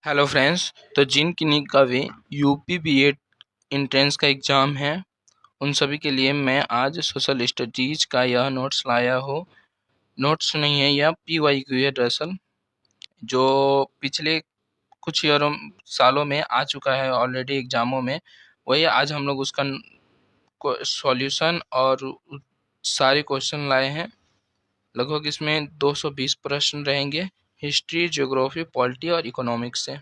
Hello friends. तो जिन किन्हीं का भी यूपी बीएड एंट्रेंस का एग्ज़ाम है उन सभी के लिए मैं आज सोशल स्टडीज का यह नोट्स लाया हूँ। नोट्स नहीं है, यह पीवाईक्यू है दरअसल, जो पिछले कुछ सालों में आ चुका है ऑलरेडी एग्ज़ामों में। वही आज हम लोग उसका सॉल्यूशन और सारे क्वेश्चन लाए हैं। लगभग इसमें 220 प्रश्न रहेंगे, हिस्ट्री, ज्योग्राफी, पॉलिटी और इकोनॉमिक्स से।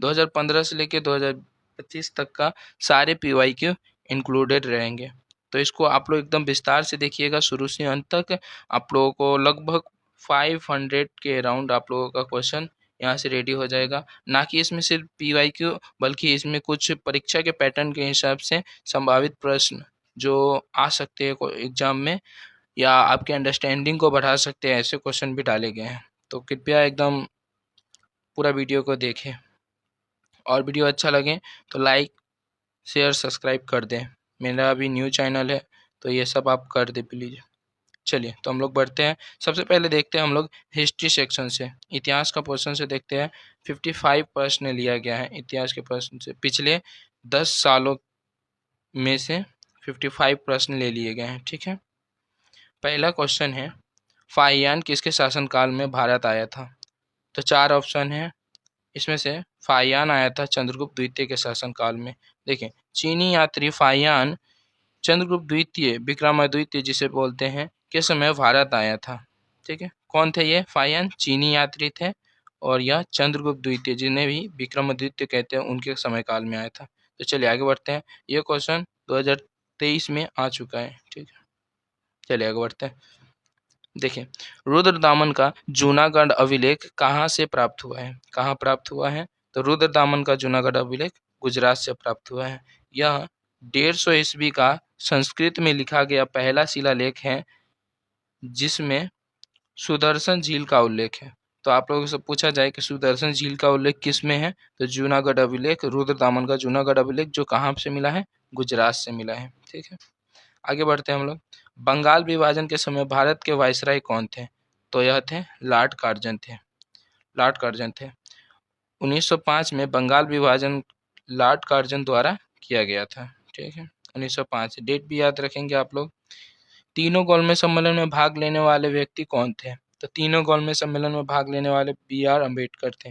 2015 से लेके 2025 तक का सारे पीवाईक्यू इंक्लूडेड रहेंगे। तो इसको आप लोग एकदम विस्तार से देखिएगा शुरू से अंत तक। आप लोगों को लगभग 500 के अराउंड आप लोगों का क्वेश्चन यहाँ से रेडी हो जाएगा। ना कि इसमें सिर्फ पीवाईक्यू, बल्कि इसमें कुछ परीक्षा के पैटर्न के हिसाब से संभावित प्रश्न जो आ सकते हैं एग्जाम में या आपके अंडरस्टैंडिंग को बढ़ा सकते हैं, ऐसे क्वेश्चन भी डाले गए हैं। तो कृपया एकदम पूरा वीडियो को देखें और वीडियो अच्छा लगे तो लाइक, शेयर, सब्सक्राइब कर दें। मेरा अभी न्यू चैनल है तो ये सब आप कर दें प्लीज़। चलिए तो हम लोग बढ़ते हैं। सबसे पहले देखते हैं हम लोग हिस्ट्री सेक्शन से, इतिहास का पोर्शन से देखते हैं। 55 प्रश्न लिया गया है इतिहास के प्रश्न से। पिछले 10 सालों में से 55 प्रश्न ले लिए गए हैं। ठीक है, पहला क्वेश्चन है, फाहियान किसके शासनकाल में भारत आया था? तो 4 ऑप्शन है। इसमें से फाहियान आया था चंद्रगुप्त द्वितीय के शासनकाल में। देखिए, चीनी यात्री फाहियान चंद्रगुप्त द्वितीय, विक्रमादित्य जिसे बोलते हैं, के समय भारत आया था। ठीक है, कौन थे ये? फाहियान चीनी यात्री थे और यह चंद्रगुप्त द्वितीय, जिन्हें भी विक्रमादित्य कहते हैं, उनके समय काल में आया था। तो चलिए आगे बढ़ते हैं। ये क्वेश्चन 2023 में आ चुका है। ठीक है, चलिए आगे बढ़ते हैं। देखिए, रुद्रदामन का जूनागढ़ अभिलेख कहाँ से प्राप्त हुआ है? कहाँ प्राप्त हुआ है? तो रुद्रदामन का जूनागढ़ अभिलेख गुजरात से प्राप्त हुआ है। यह 150 ईस्वी का संस्कृत में लिखा गया पहला शिलालेख है जिसमें सुदर्शन झील का उल्लेख है। तो आप लोगों से पूछा जाए कि सुदर्शन झील का उल्लेख किस में है, तो जूनागढ़ अभिलेख, रुद्रदामन का जूनागढ़ अभिलेख, जो कहाँ से मिला है? गुजरात से मिला है। ठीक है, आगे बढ़ते हैं हम लोग। बंगाल विभाजन के समय भारत के वायसराय कौन थे? तो यह थे लॉर्ड कार्जन थे। लॉर्ड कार्जन थे। 1905 में बंगाल विभाजन लॉर्ड कार्जन द्वारा किया गया था। ठीक है, 1905, डेट भी याद रखेंगे आप लोग। तीनों गोलमेज सम्मेलन में भाग लेने वाले व्यक्ति कौन थे? तो तीनों गोलमेज सम्मेलन में भाग लेने वाले BR अम्बेडकर थे।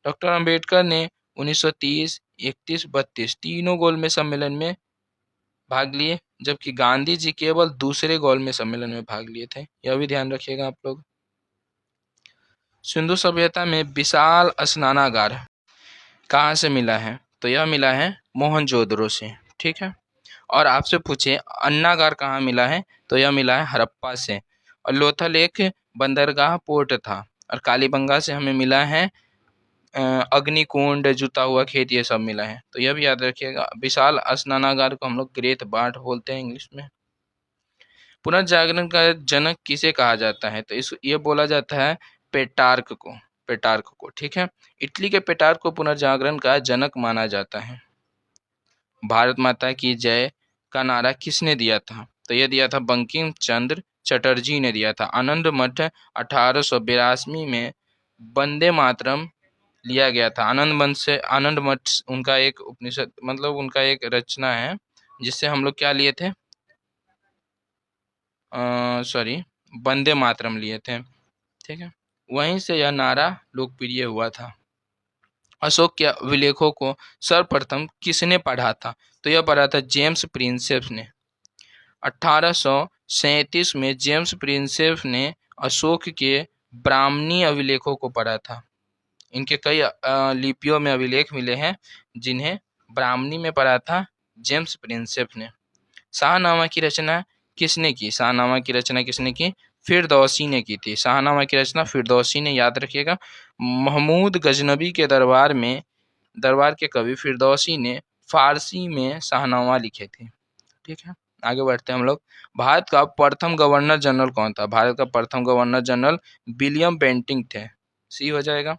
डॉक्टर अम्बेडकर ने 1930, 31, 32 तीनों गोलमेज सम्मेलन में भाग लिए, जबकि गांधी जी केवल दूसरे गोलमेज सम्मेलन में भाग लिए थे। यह भी ध्यान रखिएगा आप लोग। सिंधु सभ्यता में विशाल स्नानागार कहाँ से मिला है? तो यह मिला है मोहनजोदड़ो से। ठीक है, और आपसे पूछे अन्नागार कहाँ मिला है? तो यह मिला है हड़प्पा से। और लोथल एक बंदरगाह पोर्ट था। और कालीबंगा से हमें मिला है अग्निकुंड, जुता हुआ खेत, ये सब मिला है। तो यह भी याद रखिएगा। विशाल स्नानागार को हम लोग ग्रेट बार्ट बोलते हैं इंग्लिश में। पुनर्जागरण का जनक किसे कहा जाता है? तो इस ये बोला जाता है पेटार्क को। पेटार्क को, ठीक है। इटली के पेटार्क को पुनर्जागरण का जनक माना जाता है। भारत माता की जय का नारा किसने दिया था? तो यह दिया था बंकिम चंद्र चटर्जी ने दिया था। आनंद मठ 1882 में वंदे मातरम लिया गया था। आनंद मठ उनका एक उपनिषद, मतलब उनका एक रचना है जिससे हम लोग क्या लिए थे, वंदे मातरम लिए थे। ठीक है, वहीं से यह नारा लोकप्रिय हुआ था। अशोक के अभिलेखों को सर्वप्रथम किसने पढ़ा था? तो यह पढ़ा था जेम्स प्रिंसेप ने। 1837 में जेम्स प्रिंसेप ने अशोक के ब्राह्मणी अभिलेखों को पढ़ा था। इनके कई लिपियों में अभिलेख मिले हैं जिन्हें ब्राह्मणी में पढ़ा था जेम्स प्रिंसेप ने। शाहनामा की रचना किसने की? शाहनामा की रचना किसने की? फिरदौसी ने की थी। शाहनामा की रचना फिरदौसी ने, याद रखिएगा। महमूद गजनबी के दरबार के कवि फिरदौसी ने फारसी में शाहनामा लिखे थे। ठीक है, आगे बढ़ते हैं हम लोग। भारत का प्रथम गवर्नर जनरल कौन था? भारत का प्रथम गवर्नर जनरल विलियम बेंटिंक थे। सी हो जाएगा।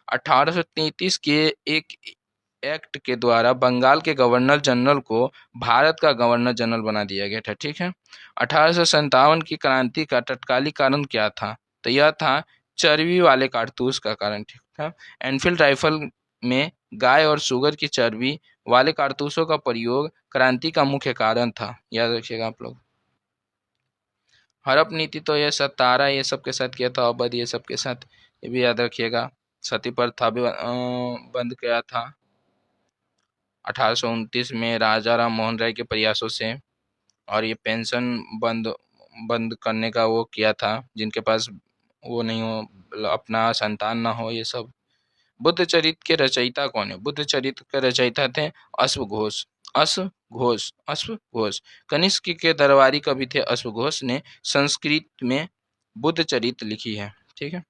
1833 के एक एक्ट के द्वारा बंगाल के गवर्नर जनरल को भारत का गवर्नर जनरल बना दिया गया था। ठीक है, 1857 की क्रांति का तत्कालिक कारण क्या था? तो यह था चर्बी वाले कारतूस का कारण। था। एनफील्ड राइफल में गाय और सुगर की चर्बी वाले कारतूसों का प्रयोग क्रांति का मुख्य कारण था, याद रखिएगा आप लोग। हड़प नीति तो ये सतारा ये सब के साथ किया था, अवध ये सब के साथ, ये भी याद रखिएगा। सती प्रथा भी बंद किया था 1829 में राजा राम मोहन राय के प्रयासों से। और ये पेंशन बंद बंद करने का वो किया था, जिनके पास वो नहीं हो, अपना संतान ना हो, ये सब। बुद्ध चरित्र के रचयिता कौन है? बुद्ध चरित्र के रचयिता थे अश्वघोष। अश्वघोष कनिष्क के दरबारी कवि थे। अश्वघोष ने संस्कृत में बुद्ध चरित्र लिखी है, ठीक है।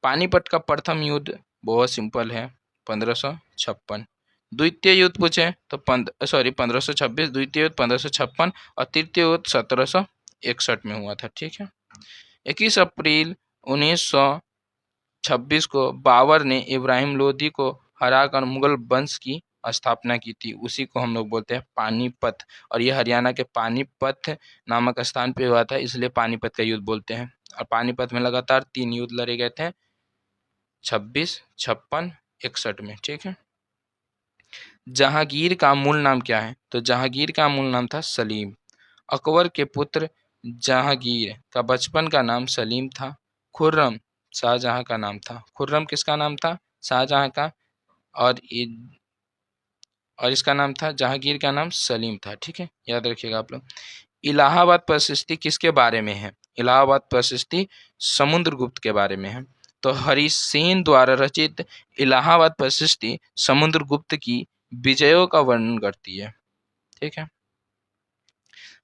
पानीपत का प्रथम युद्ध बहुत सिंपल है, 1556। द्वितीय युद्ध पूछे तो 1526, द्वितीय युद्ध 1556 और तृतीय युद्ध 1761 में हुआ था, ठीक है। 21 अप्रैल 1926 को बाबर ने इब्राहिम लोदी को हराकर मुगल वंश की स्थापना की थी, उसी को हम लोग बोलते हैं पानीपत। और यह हरियाणा के पानीपत नामक स्थान पे हुआ था, इसलिए पानीपत का युद्ध बोलते हैं। और पानीपत में लगातार 3 युद्ध लड़े गए थे, 26, 56, 61 में, ठीक है। जहांगीर का मूल नाम क्या है? तो जहांगीर का मूल नाम था सलीम। अकबर के पुत्र जहांगीर का बचपन का नाम सलीम था। खुर्रम शाहजहां का नाम था। खुर्रम किसका नाम था? शाहजहां का। और इसका नाम था, जहांगीर का नाम सलीम था, ठीक है, याद रखिएगा आप लोग। इलाहाबाद प्रशस्ति किसके बारे में है? इलाहाबाद प्रशस्ति समुद्रगुप्त के बारे में है। तो हरिसेन द्वारा रचित इलाहाबाद प्रशस्ति समुद्रगुप्त की विजयों का वर्णन करती है, ठीक है।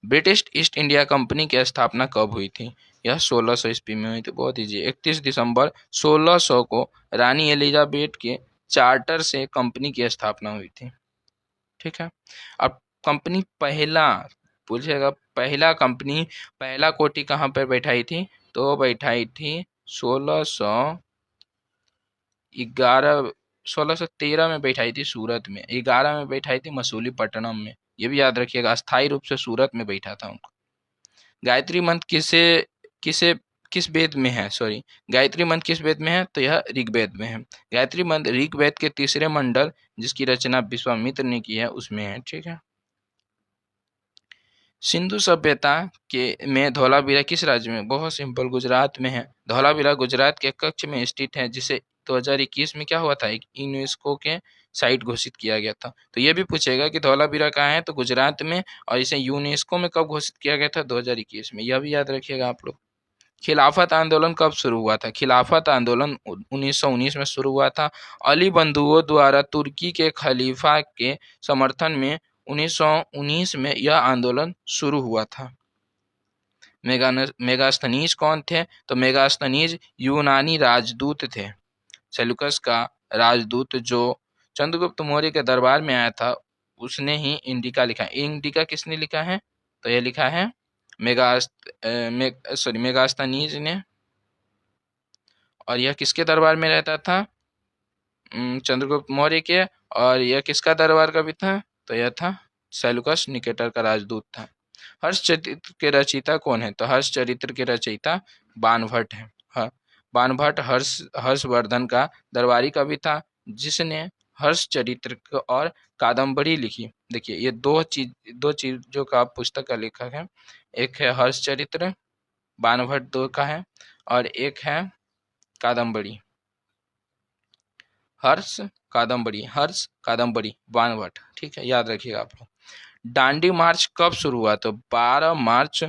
ब्रिटिश ईस्ट इंडिया कंपनी की स्थापना कब हुई थी? यह 1600 ईस्वी में हुई थी, बहुत ईजी। 31 दिसंबर 1600 को रानी एलिजाबेथ के चार्टर से कंपनी की स्थापना हुई थी, ठीक है। अब कंपनी पहला पूछेगा, पहला कंपनी पहला कोठी कहाँ पर बैठाई थी? तो बैठाई थी 1613 में बैठाई थी सूरत में, 11 में बैठाई थी मसूलीपट्टनम में, ये भी याद रखिएगा। अस्थायी रूप से सूरत में बैठा था उनको। गायत्री मंत्र किसे किस वेद में है? गायत्री मंत्र किस वेद में है? तो यह ऋग्वेद में है। गायत्री मंत्र ऋग्वेद के तीसरे मंडल, जिसकी रचना विश्वामित्र ने की है, उसमें है, ठीक है। सिंधु सभ्यता के में धौलावीरा किस राज्य में? बहुत सिंपल, गुजरात में है। धौलावीरा गुजरात के कच्छ में स्थित है, जिसे 2021 में क्या हुआ था, एक यूनेस्को के साइट घोषित किया गया था। तो ये भी पूछेगा कि धौलावीरा कहाँ है, तो गुजरात में। और इसे यूनेस्को में कब घोषित किया गया था? 2021 में, यह भी याद रखिएगा आप लोग। खिलाफत आंदोलन कब शुरू हुआ था? खिलाफत आंदोलन 1919 में शुरू हुआ था। अली बंधुओं द्वारा तुर्की के खलीफा के समर्थन में 1919 में यह आंदोलन शुरू हुआ था। मेगास्थनीज कौन थे? तो मेगास्थनीज यूनानी राजदूत थे। सेल्यूकस का राजदूत जो चंद्रगुप्त मौर्य के दरबार में आया था, उसने ही इंडिका लिखा है। इंडिका किसने लिखा है? तो यह लिखा है मेगास्थनीज ने। और यह किसके दरबार में रहता था? चंद्रगुप्त मौर्य के। और यह किसका दरबार का भी था? तो यह था सेल्यूकस निकेटर का राजदूत था। हर्षचरित्र के रचयिता कौन है? तो हर्षचरित्र के रचयिता बाणभट्ट है। हाँ, बाणभट्ट हर्षवर्धन का दरबारी कवि था, जिसने हर्षचरित्र और कादम्बरी लिखी। देखिए, ये दो चीजों का पुस्तक का लेखक है। एक है हर्षचरित्र, बाणभट्ट दो का है, और एक है कादम्बरी। हर्ष कादम्बरी बाणभट्ट, ठीक है, याद रखिएगा आप लोग। दांडी मार्च कब शुरू हुआ? तो 12 मार्च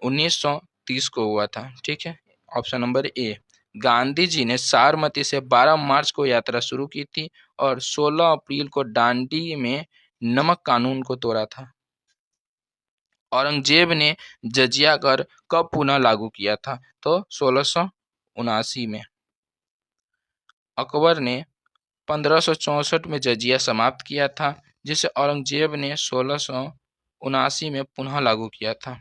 1930 को हुआ था, ठीक है। Option number A. Gandhi ji ने साबरमती से 12 मार्च को यात्रा शुरू की थी और 16 अप्रैल को दांडी में नमक कानून को तोड़ा था। औरंगजेब ने जजिया कर कब पुनः लागू किया था? तो 1679 में। अकबर ने 1564 में जजिया समाप्त किया था, जिसे औरंगजेब ने 1679 में पुनः लागू किया था।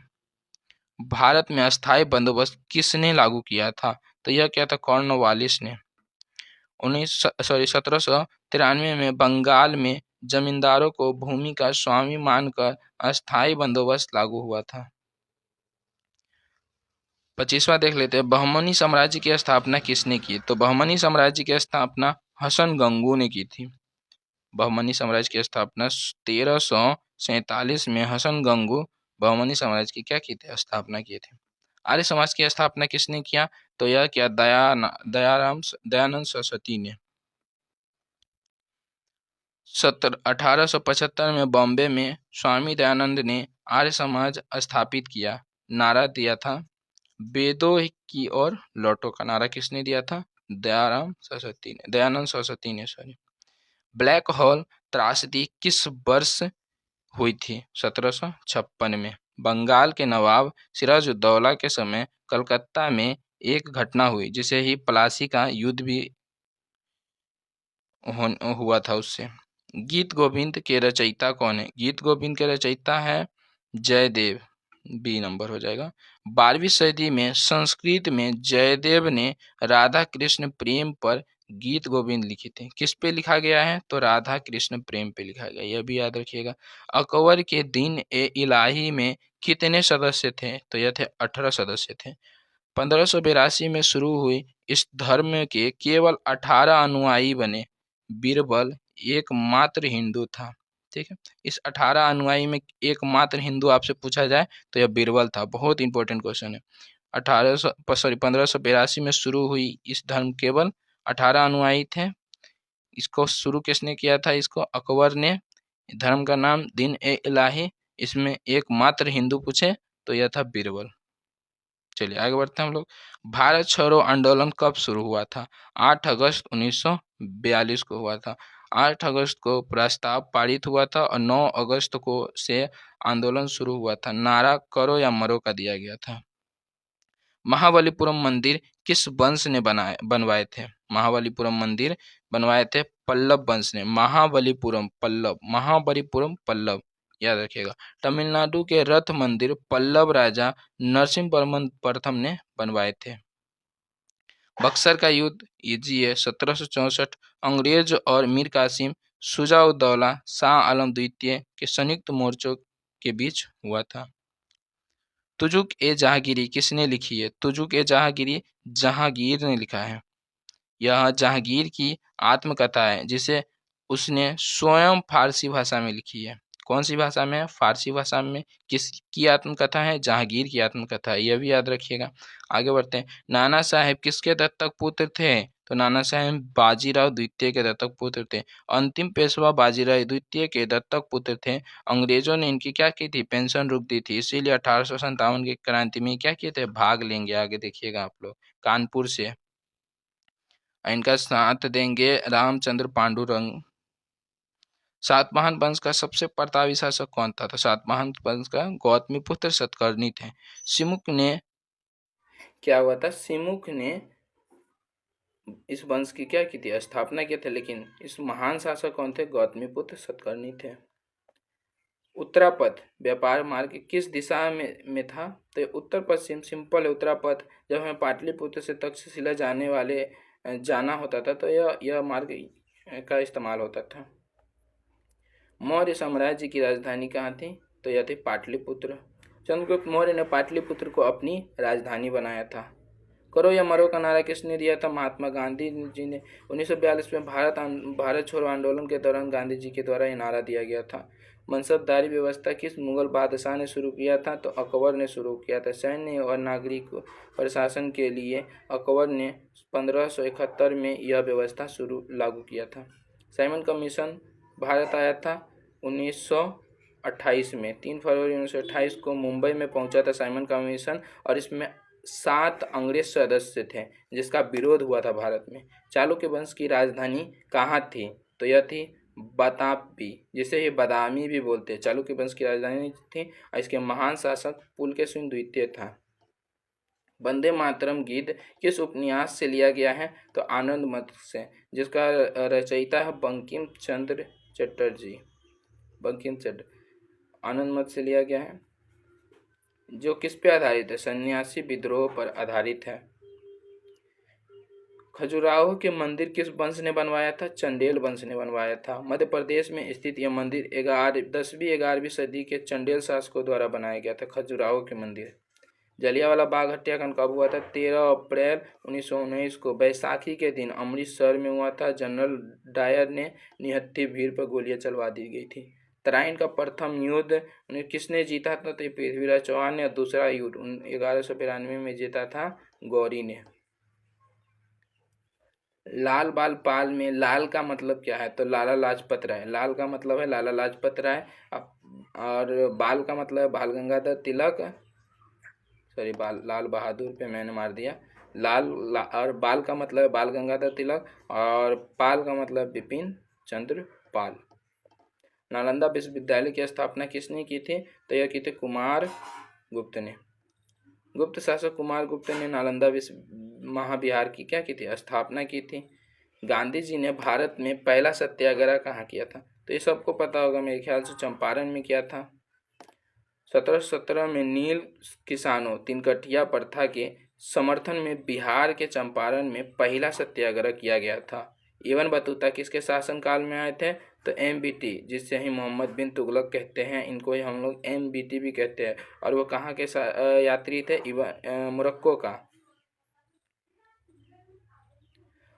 भारत में अस्थायी बंदोबस्त किसने लागू किया था? तो यह क्या था? कॉर्नवालिस ने। 1793 में बंगाल में जमींदारों को भूमि का स्वामी मानकर अस्थायी बंदोबस्त लागू हुआ था। 25वां देख लेते हैं, बहमनी साम्राज्य की स्थापना किसने की? तो बहमनी साम्राज्य की स्थापना हसन गंगू ने की थी। बहमनी साम्राज्य की स्थापना 1347 में हसन गंगू बहमनी साम्राज्य की क्या की थी? स्थापना किए थे। आर्य समाज की स्थापना किसने किया? तो यह किया दयानंद सरस्वती ने। 1875 में बॉम्बे में स्वामी दयानंद ने आर्य समाज स्थापित किया। नारा दिया था, वेदों की ओर लौटो का नारा किसने दिया था? दयानंद सरस्वती ने, सॉरी। ब्लैक होल त्रासदी किस वर्ष हुई थी? 1756 में। बंगाल के नवाब सिराजुद्दौला के समय कलकत्ता में एक घटना हुई जिसे ही प्लासी का युद्ध भी हुआ था उससे। गीत गोविंद के रचयिता कौन है? गीत गोविंद के रचयिता है जयदेव। बी नंबर हो जाएगा। 12वीं सदी में संस्कृत में जयदेव ने राधा कृष्ण प्रेम पर गीत गोविंद लिखे थे। किस पे लिखा गया है? तो राधा कृष्ण प्रेम पे लिखा गया, यह भी याद रखिएगा। अकबर के दिन ए इलाही में कितने सदस्य थे? तो यह थे 18 सदस्य थे। 1582 में शुरू हुई इस धर्म के केवल 18 अनुयायी बने। बीरबल एकमात्र हिंदू था। ठीक है, इस 18 अनुयायी में एकमात्र हिंदू आपसे पूछा जाए तो यह बीरबल था। बहुत इंपॉर्टेंट क्वेश्चन है। 1582 में शुरू हुई इस धर्म केवल 18 अनुयायी थे। इसको शुरू किसने किया था? इसको अकबर ने। धर्म का नाम दिन ए इलाही। इसमें एकमात्र हिंदू पूछे तो यह था बीरबल। चलिए आगे बढ़ते हैं हम लोग। भारत छोड़ो आंदोलन कब शुरू हुआ था? 8 अगस्त 1942 को हुआ था। 8 अगस्त को प्रस्ताव पारित हुआ था और 9 अगस्त को से आंदोलन शुरू हुआ था। नारा करो या मरो का दिया गया था। महाबलीपुरम मंदिर किस वंश ने बनवाए थे? महाबलीपुरम मंदिर बनवाए थे पल्लव वंश ने। महाबलीपुरम पल्लव, याद रखिएगा। तमिलनाडु के रथ मंदिर पल्लव राजा नरसिंहवर्मन प्रथम ने बनवाए थे। बक्सर का युद्ध इजी है, 1764। अंग्रेज और मीर कासिम शुजाउद्दौला शाह आलम द्वितीय के संयुक्त मोर्चों के बीच हुआ था। तुजुक ए जहांगीरी किसने लिखी है? तुजुक ए जहांगीरी जहांगीर ने लिखा है। यह जहांगीर की आत्मकथा है जिसे उसने स्वयं फारसी भाषा में लिखी है। कौन सी भाषा में? फारसी भाषा में। किसकी आत्मकथा है? जहांगीर की आत्मकथा है, यह भी याद रखिएगा। आगे बढ़ते हैं। नाना साहेब किसके दत्तक पुत्र थे? तो नाना साहेब बाजीराव द्वितीय के दत्तक पुत्र थे। अंतिम पेशवा बाजीराव द्वितीय के दत्तक पुत्र थे। अंग्रेजों ने इनकी क्या की थी? पेंशन रोक दी थी, इसीलिए 1857 की क्रांति में क्या किए थे? भाग लेंगे। आगे देखिएगा आप लोग। कानपुर से इनका साथ देंगे रामचंद्र पांडुरंग। सातवाहन वंश का सबसे प्रतापी शासक कौन था? तो सातवाहन वंश का गौतमीपुत्र सतकर्णी थे। सिमुक ने क्या हुआ था? सिमुक ने इस वंश की क्या की थी? स्थापना की थी। लेकिन इस महान शासक कौन थे? गौतमीपुत्र सतकर्णी थे। उत्तरापथ व्यापार मार्ग किस दिशा में था? तो उत्तर पश्चिम, सिंपल है उत्तरापथ। जब हमें पाटलिपुत्र से तक्षशिला जाना होता था तो यह मार्ग का इस्तेमाल होता था। मौर्य साम्राज्य की राजधानी कहाँ थी? तो यह थी पाटलिपुत्र। चंद्रगुप्त मौर्य ने पाटलिपुत्र को अपनी राजधानी बनाया था। करो या मरो का नारा किसने दिया था? महात्मा गांधी जी ने। 1942 में भारत छोड़ो आंदोलन के दौरान गांधी जी के द्वारा यह नारा दिया गया था। मनसबदारी व्यवस्था किस मुगल बादशाह ने शुरू किया था? तो अकबर ने शुरू किया था। सैन्य और नागरिक प्रशासन के लिए अकबर ने 1571 में यह व्यवस्था लागू किया था। साइमन कमीशन भारत आया था 1928 में। 3 फरवरी 1928 को मुंबई में पहुंचा था साइमन कमीशन और इसमें 7 अंग्रेज सदस्य थे जिसका विरोध हुआ था भारत में। चालुक्य वंश की राजधानी कहाँ थी? तो यह थी बतापी, जिसे ये बादामी भी बोलते हैं। चालुक्य वंश की राजधानी थी और इसके महान शासक पुलकेशिन द्वितीय था। वंदे मातरम गीत किस उपन्यास से लिया गया है? तो आनंद मठ से, जिसका रचयिता है बंकिम चंद्र चटर्जी। बंकिम चंद्र आनंद मठ से लिया गया है, जो किस पे आधारित है? सन्यासी विद्रोह पर आधारित है। खजुराहो के मंदिर किस वंश ने बनवाया था? चंदेल वंश ने बनवाया था। मध्य प्रदेश में स्थित यह मंदिर 10वीं 11वीं सदी के चंदेल शासकों द्वारा बनाया गया था। खजुराहो के मंदिर जलियांवाला बाग हत्याकांड कब हुआ था? 13 अप्रैल 1919 को बैसाखी के दिन अमृतसर में हुआ था। जनरल डायर ने निहत्थी भीड़ पर गोलियां चलवा दी गई थी। तराइन का प्रथम युद्ध किसने जीता था? तो पृथ्वीराज चौहान ने। दूसरा युद्ध 1192 में जीता था गौरी ने। लाल बाल पाल में लाल का मतलब क्या है? तो लाला लाजपत राय। लाल का मतलब है लाला लाजपत राय और बाल का मतलब है बाल गंगाधर तिलक, सॉरी लाल बहादुर पे मैंने मार दिया। और बाल का मतलब है बाल गंगाधर तिलक और पाल का मतलब बिपिन चंद्र पाल। नालंदा विश्वविद्यालय की स्थापना किसने की थी? तो यह की थी कुमार गुप्त ने। गुप्त शासक कुमार गुप्त ने नालंदा विश्व महाविहार की क्या की थी? स्थापना की थी। गांधी जी ने भारत में पहला सत्याग्रह कहाँ किया था? तो ये सबको पता होगा, मेरे ख्याल से चंपारण में किया था। 1717 में नील किसानों तिनकटिया प्रथा के समर्थन में बिहार के चंपारण में पहला सत्याग्रह किया गया था। इब्न बतूता किसके शासनकाल में आए थे? तो MBT, जिससे ही मोहम्मद बिन तुगलक कहते हैं, इनको ही हम लोग MBT भी कहते हैं। और वो कहाँ के यात्री थे? मोरक्को का।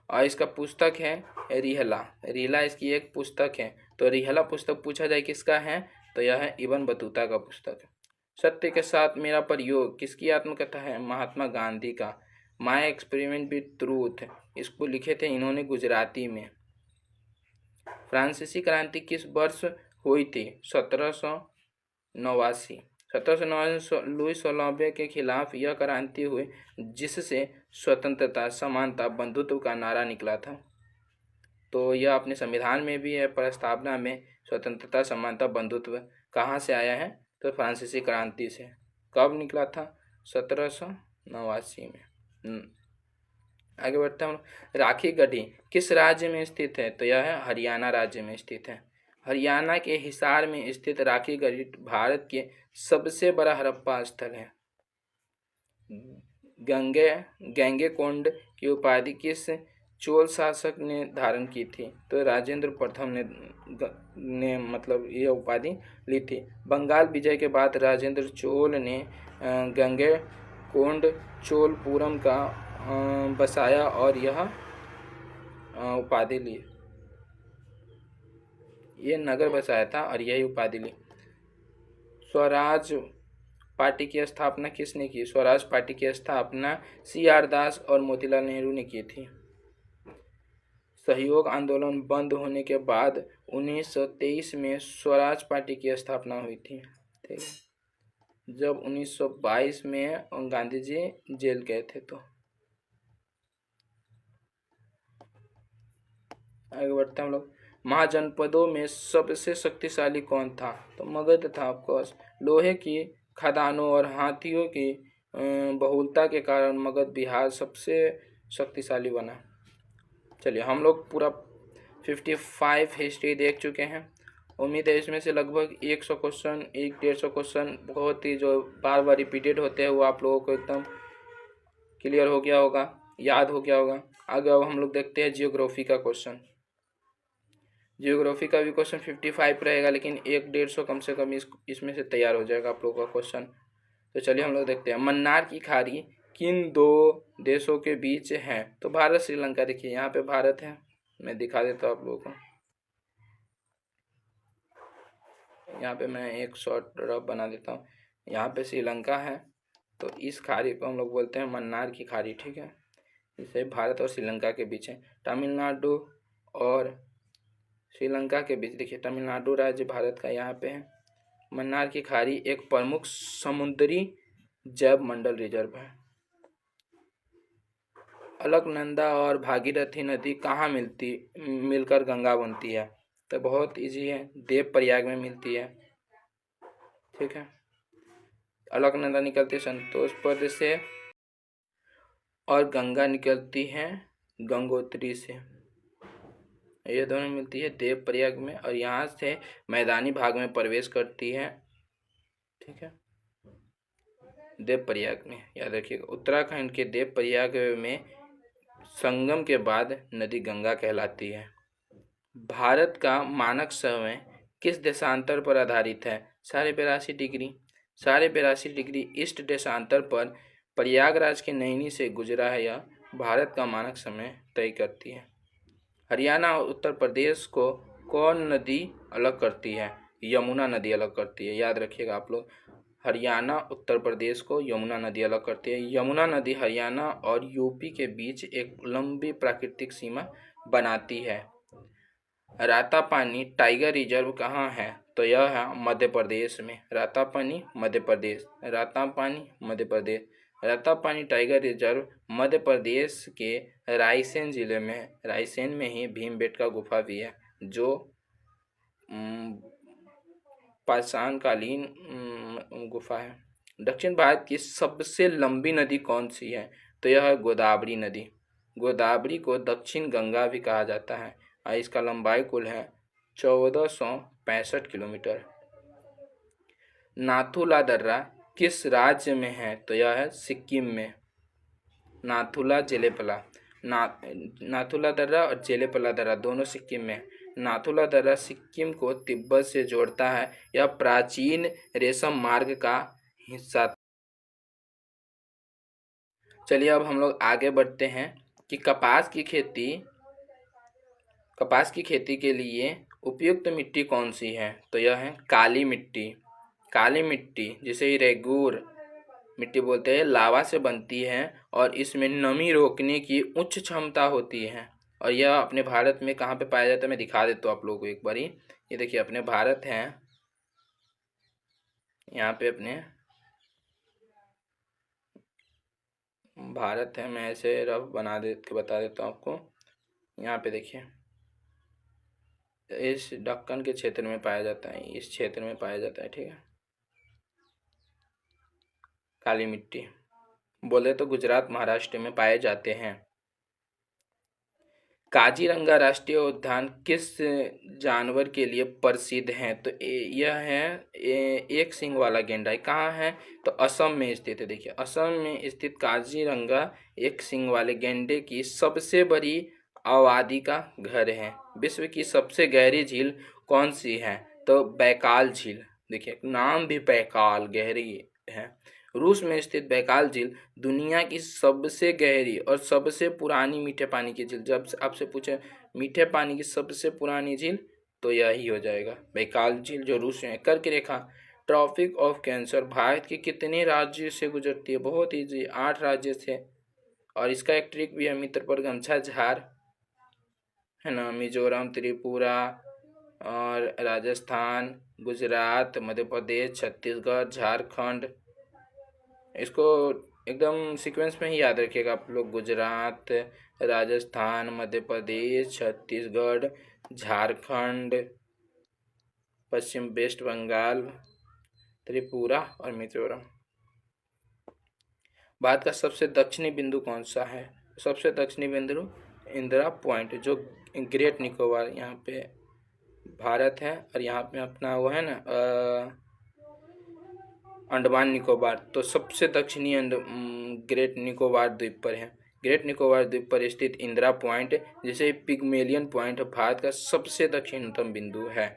और इसका पुस्तक है रिहला। रिहला इसकी एक पुस्तक है। तो रिहला पुस्तक पूछा जाए किसका है? तो यह है इब्न बतूता का पुस्तक है। सत्य के साथ मेरा प्रयोग किसकी आत्मकथा है? महात्मा गांधी का। माय एक्सपेरिमेंट विद ट्रूथ, इसको लिखे थे इन्होंने गुजराती में। फ्रांसीसी क्रांति किस वर्ष हुई थी? 1789। 1789 लुई सोलहवें के खिलाफ यह क्रांति हुई जिससे स्वतंत्रता, समानता, बंधुत्व का नारा निकला था। तो यह अपने संविधान में भी है, प्रस्तावना में स्वतंत्रता, समानता, बंधुत्व कहाँ से आया है? तो फ्रांसीसी क्रांति से। कब निकला था? 1789 में। आगे बढ़ते हैं। राखी गढ़ी किस राज्य में स्थित है? तो यह है हरियाणा राज्य में स्थित है। हरियाणा के हिसार में स्थित राखी गढ़ी भारत के सबसे बड़ा हड़प्पा स्थल है। गंगेकोंड की उपाधि किस चोल शासक ने धारण की थी? तो राजेंद्र प्रथम ने मतलब ये उपाधि ली थी। बंगाल विजय के बाद राजेंद्र चोल ने गंगेकोंड चोलपुरम का बसाया और यह उपाधि ली। ये नगर बसाया था और यही उपाधि ली। स्वराज पार्टी की स्थापना किसने की? स्वराज पार्टी की स्थापना CR दास और मोतीलाल नेहरू ने की थी। सहयोग आंदोलन बंद होने के बाद 1923 में स्वराज पार्टी की स्थापना हुई थी। ठीक है, जब 1922 में गांधी जी जेल गए थे। तो आगे बढ़ते हैं हम लोग। महाजनपदों में सबसे शक्तिशाली कौन था? तो मगध था ऑफकोर्स। लोहे की खदानों और हाथियों की बहुलता के कारण मगध बिहार सबसे शक्तिशाली बना। चलिए, हम लोग पूरा 55 हिस्ट्री देख चुके हैं। उम्मीद है इसमें से लगभग 100 क्वेश्चन, 150 क्वेश्चन बहुत ही जो बार बार रिपीटेड होते हैं वो आप लोगों को एकदम क्लियर हो गया होगा, याद हो गया होगा। आगे अब हम लोग देखते हैं जियोग्राफी का क्वेश्चन। जियोग्राफी का भी क्वेश्चन 55 रहेगा, लेकिन 150 कम से कम इसमें से तैयार हो जाएगा आप लोगों का क्वेश्चन। तो चलिए हम लोग देखते हैं। मन्नार की खाड़ी किन दो देशों के बीच है? तो भारत श्रीलंका। देखिए यहाँ पे भारत है, मैं दिखा देता हूँ आप लोगों को। यहाँ पे मैं एक शॉर्ट रफ बना देता हूँ। यहाँ पे श्रीलंका है, तो इस खाड़ी को हम लोग बोलते हैं मन्नार की खाड़ी। ठीक है, इसे भारत और श्रीलंका के बीच है। तमिलनाडु और श्रीलंका के बीच, देखिए तमिलनाडु राज्य भारत का यहाँ पे है। मन्नार की खाड़ी एक प्रमुख समुद्री जैव मंडल रिजर्व है। अलकनंदा और भागीरथी नदी कहाँ मिलकर गंगा बनती है? तो बहुत इजी है, देवप्रयाग में मिलती है। ठीक है, अलकनंदा निकलती है संतोषपद से और गंगा निकलती है गंगोत्री से। ये दोनों मिलती है देवप्रयाग में और यहाँ से मैदानी भाग में प्रवेश करती है। ठीक है, देवप्रयाग में याद रखिएगा। उत्तराखंड के देवप्रयाग में संगम के बाद नदी गंगा कहलाती है। भारत का मानक समय किस देशांतर पर आधारित है? 82.5 डिग्री। 82.5 डिग्री ईस्ट देशांतर पर प्रयागराज के नैनी से गुजरा है। यह भारत का मानक समय तय करती है। हरियाणा और उत्तर प्रदेश को कौन नदी अलग करती है? यमुना नदी अलग करती है, याद रखिएगा आप लोग। हरियाणा उत्तर प्रदेश को यमुना नदी अलग करती है। यमुना नदी हरियाणा और यूपी के बीच एक लंबी प्राकृतिक सीमा बनाती है। रातापानी टाइगर रिजर्व कहाँ है? तो यह है मध्य प्रदेश में। रातापानी मध्य प्रदेश, रातापानी मध्य प्रदेश। रातापानी टाइगर रिजर्व मध्य प्रदेश के रायसेन जिले में है। रायसेन में ही भीमबेटका गुफा भी है, जो पाषाणकालीन गुफा है। दक्षिण भारत की सबसे लंबी नदी कौन सी है? तो यह है गोदावरी नदी। गोदावरी को दक्षिण गंगा भी कहा जाता है और इसका लंबाई कुल है 1465 किलोमीटर। नाथुला दर्रा किस राज्य में है? तो यह है सिक्किम में। नाथुला जेलेपला, नाथुला दर्रा और जेलेपला दर्रा दोनों सिक्किम में है। नाथुला दर्रा सिक्किम को तिब्बत से जोड़ता है। यह प्राचीन रेशम मार्ग का हिस्सा। चलिए अब हम लोग आगे बढ़ते हैं कि कपास की खेती के लिए उपयुक्त मिट्टी कौन सी है? तो यह है काली मिट्टी। काली मिट्टी जिसे रेगूर मिट्टी बोलते हैं, लावा से बनती है और इसमें नमी रोकने की उच्च क्षमता होती है। और यह अपने भारत में कहाँ पे पाया जाता है, मैं दिखा देता हूँ आप लोगों को एक बारी। ये देखिए अपने भारत है, यहाँ पे अपने भारत है। मैं ऐसे रफ बना दे के बता देता हूँ आपको। यहाँ पे देखिए इस दक्कन के क्षेत्र में पाया जाता है, इस क्षेत्र में पाया जाता है, ठीक है। काली मिट्टी बोले तो गुजरात महाराष्ट्र में पाए जाते हैं। काजीरंगा राष्ट्रीय उद्यान किस जानवर के लिए प्रसिद्ध है? तो यह है एक सींग वाला गेंडा। कहाँ है? तो असम में स्थित है। देखिए असम में स्थित काजीरंगा एक सींग वाले गेंडे की सबसे बड़ी आबादी का घर है। विश्व की सबसे गहरी झील कौन सी है? तो बैकाल झील। देखिए नाम भी बैकाल, गहरी है। रूस में स्थित बैकाल झील दुनिया की सबसे गहरी और सबसे पुरानी मीठे पानी की झील। जब आपसे पूछे मीठे पानी की सबसे पुरानी झील तो यही हो जाएगा बैकाल झील, जो रूस में। कर्क रेखा ट्रॉपिक ऑफ कैंसर भारत के कितने राज्य से गुजरती है? बहुत ईजी, 8 राज्य से। और इसका एक ट्रिक भी है मित्र पर गमछा झार, है ना। मिजोरम, त्रिपुरा और राजस्थान, गुजरात, मध्य प्रदेश, छत्तीसगढ़, झारखंड। इसको एकदम सीक्वेंस में ही याद रखिएगा आप लोग। गुजरात, राजस्थान, मध्य प्रदेश, छत्तीसगढ़, झारखंड, पश्चिम वेस्ट बंगाल, त्रिपुरा और मिजोरम। भारत का सबसे दक्षिणी बिंदु कौन सा है? सबसे दक्षिणी बिंदु इंदिरा पॉइंट, जो ग्रेट निकोबार, यहाँ पे भारत है और यहाँ पे अपना वो है ना अंडमान निकोबार। तो सबसे दक्षिणी ग्रेट निकोबार द्वीप पर है। ग्रेट निकोबार द्वीप पर स्थित इंदिरा पॉइंट, जिसे पिग्मेलियन पॉइंट, भारत का सबसे दक्षिणतम बिंदु है।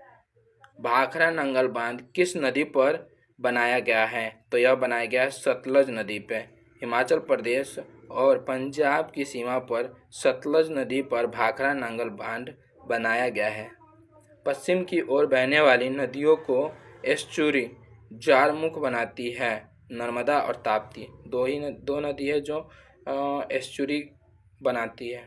भाखड़ा नंगल बांध किस नदी पर बनाया गया है? तो यह बनाया गया है सतलज नदी पे। हिमाचल प्रदेश और पंजाब की सीमा पर सतलज नदी पर भाखड़ा नंगल बांध बनाया गया है। पश्चिम की ओर बहने वाली नदियों को एस्चुरी ज्वारमुख बनाती है। नर्मदा और ताप्ती दो नदी है जो एस्चुरी बनाती है।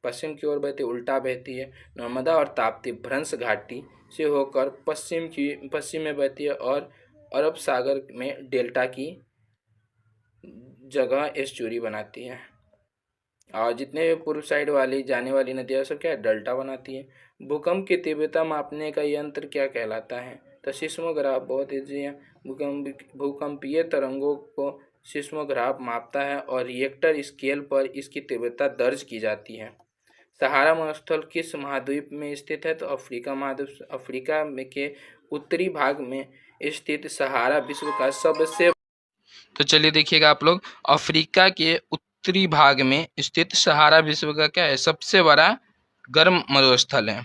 पश्चिम की ओर बहती, उल्टा बहती है। नर्मदा और ताप्ती भ्रंश घाटी से होकर पश्चिम में बहती है और अरब सागर में डेल्टा की जगह एस्चुरी बनाती है। और जितने भी पूर्व साइड वाली जाने वाली नदियाँ सब क्या है? डेल्टा बनाती है। भूकंप की तीव्रता मापने का यंत्र क्या कहलाता है? तो सिस्मोग्राफ, बहुत ईजी है। भूकंपीय तरंगों को सिस्मोग्राफ मापता है और रिएक्टर स्केल पर इसकी तीव्रता दर्ज की जाती है। सहारा मरुस्थल किस महाद्वीप में स्थित है? तो अफ्रीका महाद्वीप। अफ्रीका में के उत्तरी भाग में स्थित सहारा विश्व का सबसे, तो चलिए देखिएगा आप लोग, अफ्रीका के उत्तरी भाग में स्थित सहारा विश्व का क्या है? सबसे बड़ा गर्म मरुस्थल है।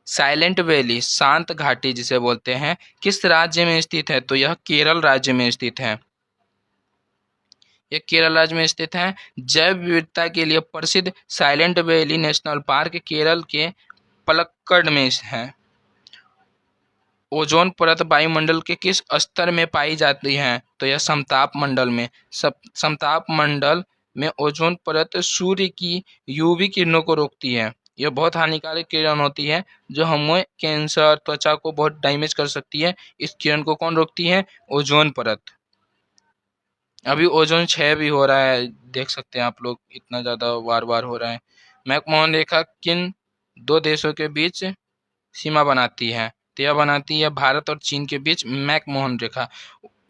साइलेंट वैली, शांत घाटी जिसे बोलते हैं, किस राज्य में स्थित है? तो यह केरल राज्य में स्थित है। ये केरल राज्य में स्थित है। जैव विविधता के लिए प्रसिद्ध silent valley national park Kerala के पलक्कड़ में है। ओजोन परत वायुमंडल के किस स्तर में पाई जाती है? तो यह समताप मंडल में। समताप मंडल में ओजोन परत सूर्य की यूवी किरणों को रोकती है। यह बहुत हानिकारक किरण होती है जो हमें कैंसर, त्वचा को बहुत डैमेज कर सकती है। इस किरण को कौन रोकती है? ओजोन परत। अभी ओजोन क्षय भी हो रहा है, देख सकते हैं आप लोग, इतना ज़्यादा बार बार हो रहा है। मैकमोहन रेखा किन दो देशों के बीच सीमा बनाती है? तो यह बनाती है भारत और चीन के बीच मैकमोहन रेखा।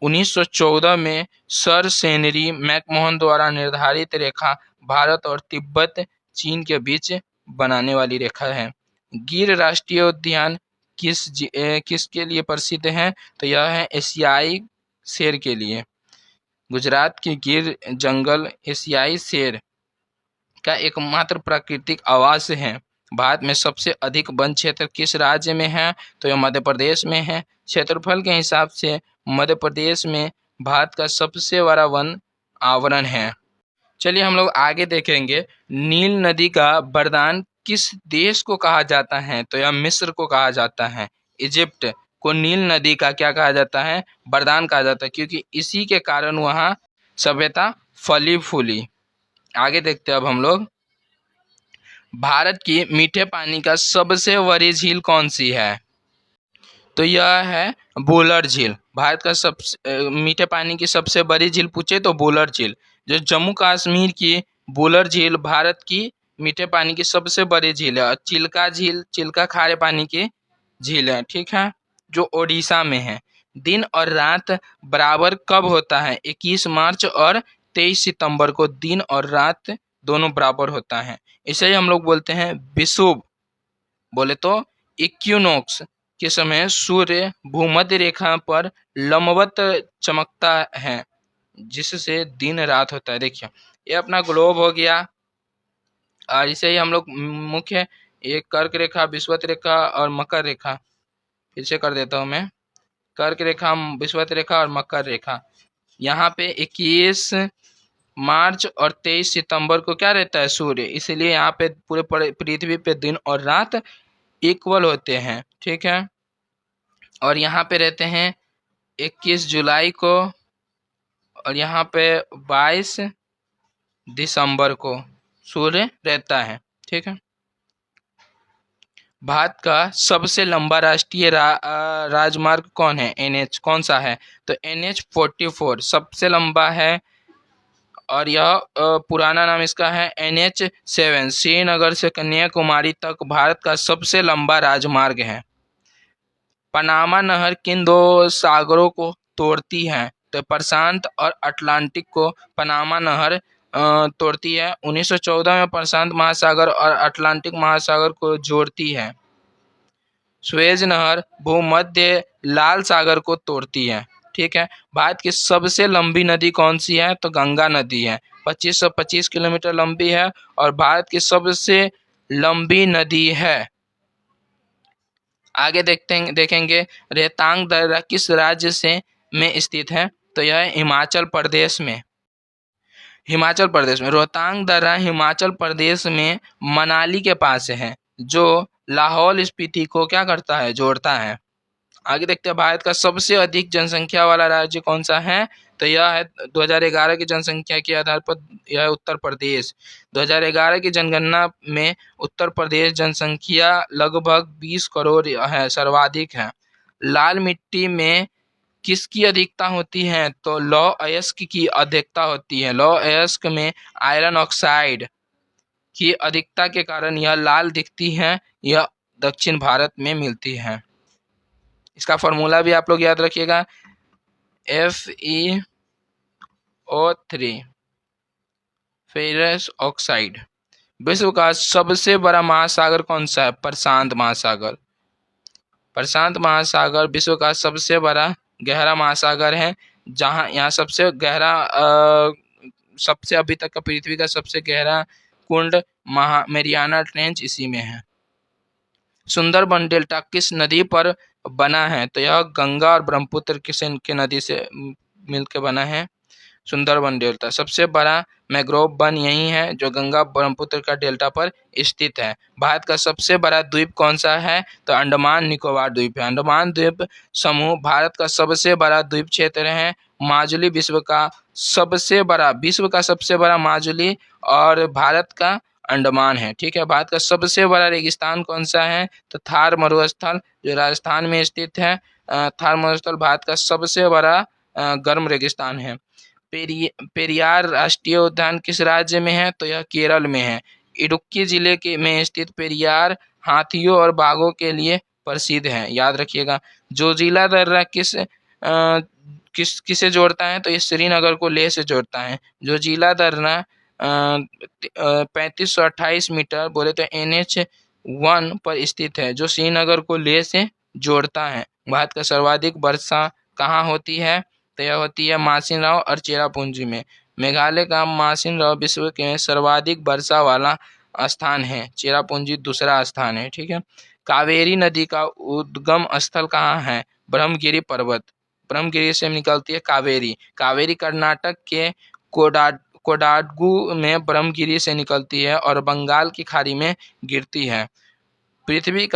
1914 में सर सेनरी मैकमोहन द्वारा निर्धारित रेखा भारत और तिब्बत चीन के बीच बनाने वाली रेखा है। गिर राष्ट्रीय उद्यान किसके लिए प्रसिद्ध है? तो यह है एशियाई शेर के लिए। गुजरात की गिर जंगल एशियाई शेर का एकमात्र प्राकृतिक आवास है। भारत में सबसे अधिक वन क्षेत्र किस राज्य में है? तो यह मध्य प्रदेश में है। क्षेत्रफल के हिसाब से मध्य प्रदेश में भारत का सबसे बड़ा वन आवरण है। चलिए हम लोग आगे देखेंगे। नील नदी का वरदान किस देश को कहा जाता है? तो यह मिस्र को कहा जाता है। इजिप्ट को नील नदी का क्या कहा जाता है? वरदान कहा जाता है, क्योंकि इसी के कारण वहाँ सभ्यता फली फूली। आगे देखते हैं अब हम लोग। भारत की मीठे पानी का सबसे बड़ी झील कौन सी है? तो यह है वुलर झील। भारत का सबसे मीठे पानी की सबसे बड़ी झील पूछे तो वुलर झील। जो जम्मू कश्मीर की वुलर झील भारत की मीठे पानी की सबसे बड़ी झील है। और चिल्का झील, चिल्का खारे पानी की झील है, ठीक है, जो ओडिशा में है। दिन और रात बराबर कब होता है? 21 मार्च और 23 सितंबर को दिन और रात दोनों बराबर होता है। इसे ही हम लोग बोलते हैं विषुव। बोले तो इक्विनोक्स के समय सूर्य भूमध्य रेखा पर लंबवत चमकता है, जिससे दिन रात होता है। देखिए ये अपना ग्लोब हो गया, और इसे ही हम लोग मुख्य एक कर्क रेखा, विषुवत रेखा और मकर रेखा, फिर से कर देता हूँ मैं। कर्क रेखा, विषुवत रेखा और मकर रेखा। यहाँ पे 21 मार्च और 23 सितंबर को क्या रहता है? सूर्य। इसलिए यहाँ पे पूरे पृथ्वी पे दिन और रात इक्वल होते हैं, ठीक है। और यहाँ पे रहते हैं 21 जुलाई को, और यहाँ पे 22 दिसंबर को सूर्य रहता है, ठीक है। भारत का सबसे लंबा राष्ट्रीय राजमार्ग कौन है? NH कौन सा है? तो NH-44 सबसे लंबा है, और यह पुराना नाम इसका है NH-7। श्रीनगर से कन्याकुमारी तक भारत का सबसे लंबा राजमार्ग है। पनामा नहर किन दो सागरों को तोड़ती है? तो प्रशांत और अटलांटिक को पनामा नहर तोड़ती है। 1914 में प्रशांत महासागर और अटलांटिक महासागर को जोड़ती है। स्वेज नहर भूमध्य लाल सागर को तोड़ती है, ठीक है। भारत की सबसे लंबी नदी कौन सी है? तो गंगा नदी है। 2525 किलोमीटर लंबी है और भारत की सबसे लंबी नदी है। आगे देखेंगे रोहतांग दर्रा किस राज्य से में स्थित है? तो यह है हिमाचल प्रदेश में। हिमाचल प्रदेश में रोहतांग दर्रा हिमाचल प्रदेश में मनाली के पास है, जो लाहौल स्पीति को क्या करता है? जोड़ता है। आगे देखते हैं भारत का सबसे अधिक जनसंख्या वाला राज्य कौन सा है? तो यह है 2011 की जनसंख्या के आधार पर यह है उत्तर प्रदेश। 2011 की जनगणना में उत्तर प्रदेश जनसंख्या लगभग 20 करोड़ है, सर्वाधिक है। लाल मिट्टी में किसकी अधिकता होती है? तो लौह अयस्क की अधिकता होती है। लौह अयस्क में आयरन ऑक्साइड की अधिकता के कारण यह लाल दिखती है। यह दक्षिण भारत में मिलती है। इसका फॉर्मूला भी आप लोग याद रखिएगा, FeO3 फेरस ऑक्साइड। विश्व का सबसे बड़ा महासागर कौन सा है? प्रशांत महासागर। प्रशांत महासागर विश्व का सबसे बड़ा गहरा महासागर है, जहां यहाँ सबसे गहरा सबसे अभी तक का पृथ्वी का सबसे गहरा कुंड मेरियाना ट्रेंच इसी में है। सुंदरबन डेल्टा किस नदी पर बना है? तो यह गंगा और ब्रह्मपुत्र के नदी से मिलकर बना है सुंदरबन डेल्टा। सबसे बड़ा मैंग्रोव वन यही है जो गंगा ब्रह्मपुत्र का डेल्टा पर स्थित है। भारत का सबसे बड़ा द्वीप कौन सा है? तो अंडमान निकोबार द्वीप है। अंडमान द्वीप समूह भारत का सबसे बड़ा द्वीप क्षेत्र है। माजुली विश्व का सबसे बड़ा माजुली और भारत का अंडमान है। ठीक है। भारत का सबसे बड़ा रेगिस्तान कौन सा है? तो थार मरुस्थल जो राजस्थान में स्थित है। थार मरुस्थल भारत का सबसे बड़ा गर्म रेगिस्तान है। पेरियार राष्ट्रीय उद्यान किस राज्य में है? तो यह केरल में है। इडुक्की जिले के में स्थित पेरियार हाथियों और बाघों के लिए प्रसिद्ध है, याद रखिएगा। जोजिला दर्रा किसे जोड़ता है? तो ये श्रीनगर को लेह से जोड़ता है। जोजिला दर्रा 3528 मीटर बोले तो NH1 पर स्थित है जो श्रीनगर को लेह से जोड़ता है। भारत का सर्वाधिक वर्षा कहाँ होती है? तो यह होती है मासिनराव और चेरापूंजी में। मेघालय का मासिनराव विश्व के सर्वाधिक वर्षा वाला स्थान है। चेरापूंजी दूसरा स्थान है। ठीक है। कावेरी नदी का उद्गम स्थल कहाँ है? ब्रह्मगिरी पर्वत। ब्रह्मगिरी से निकलती है कावेरी। कावेरी कर्नाटक के कोडागु में ब्रह्मगिरी से निकलती है और बंगाल की खाड़ी में गिरती है। पृथ्वी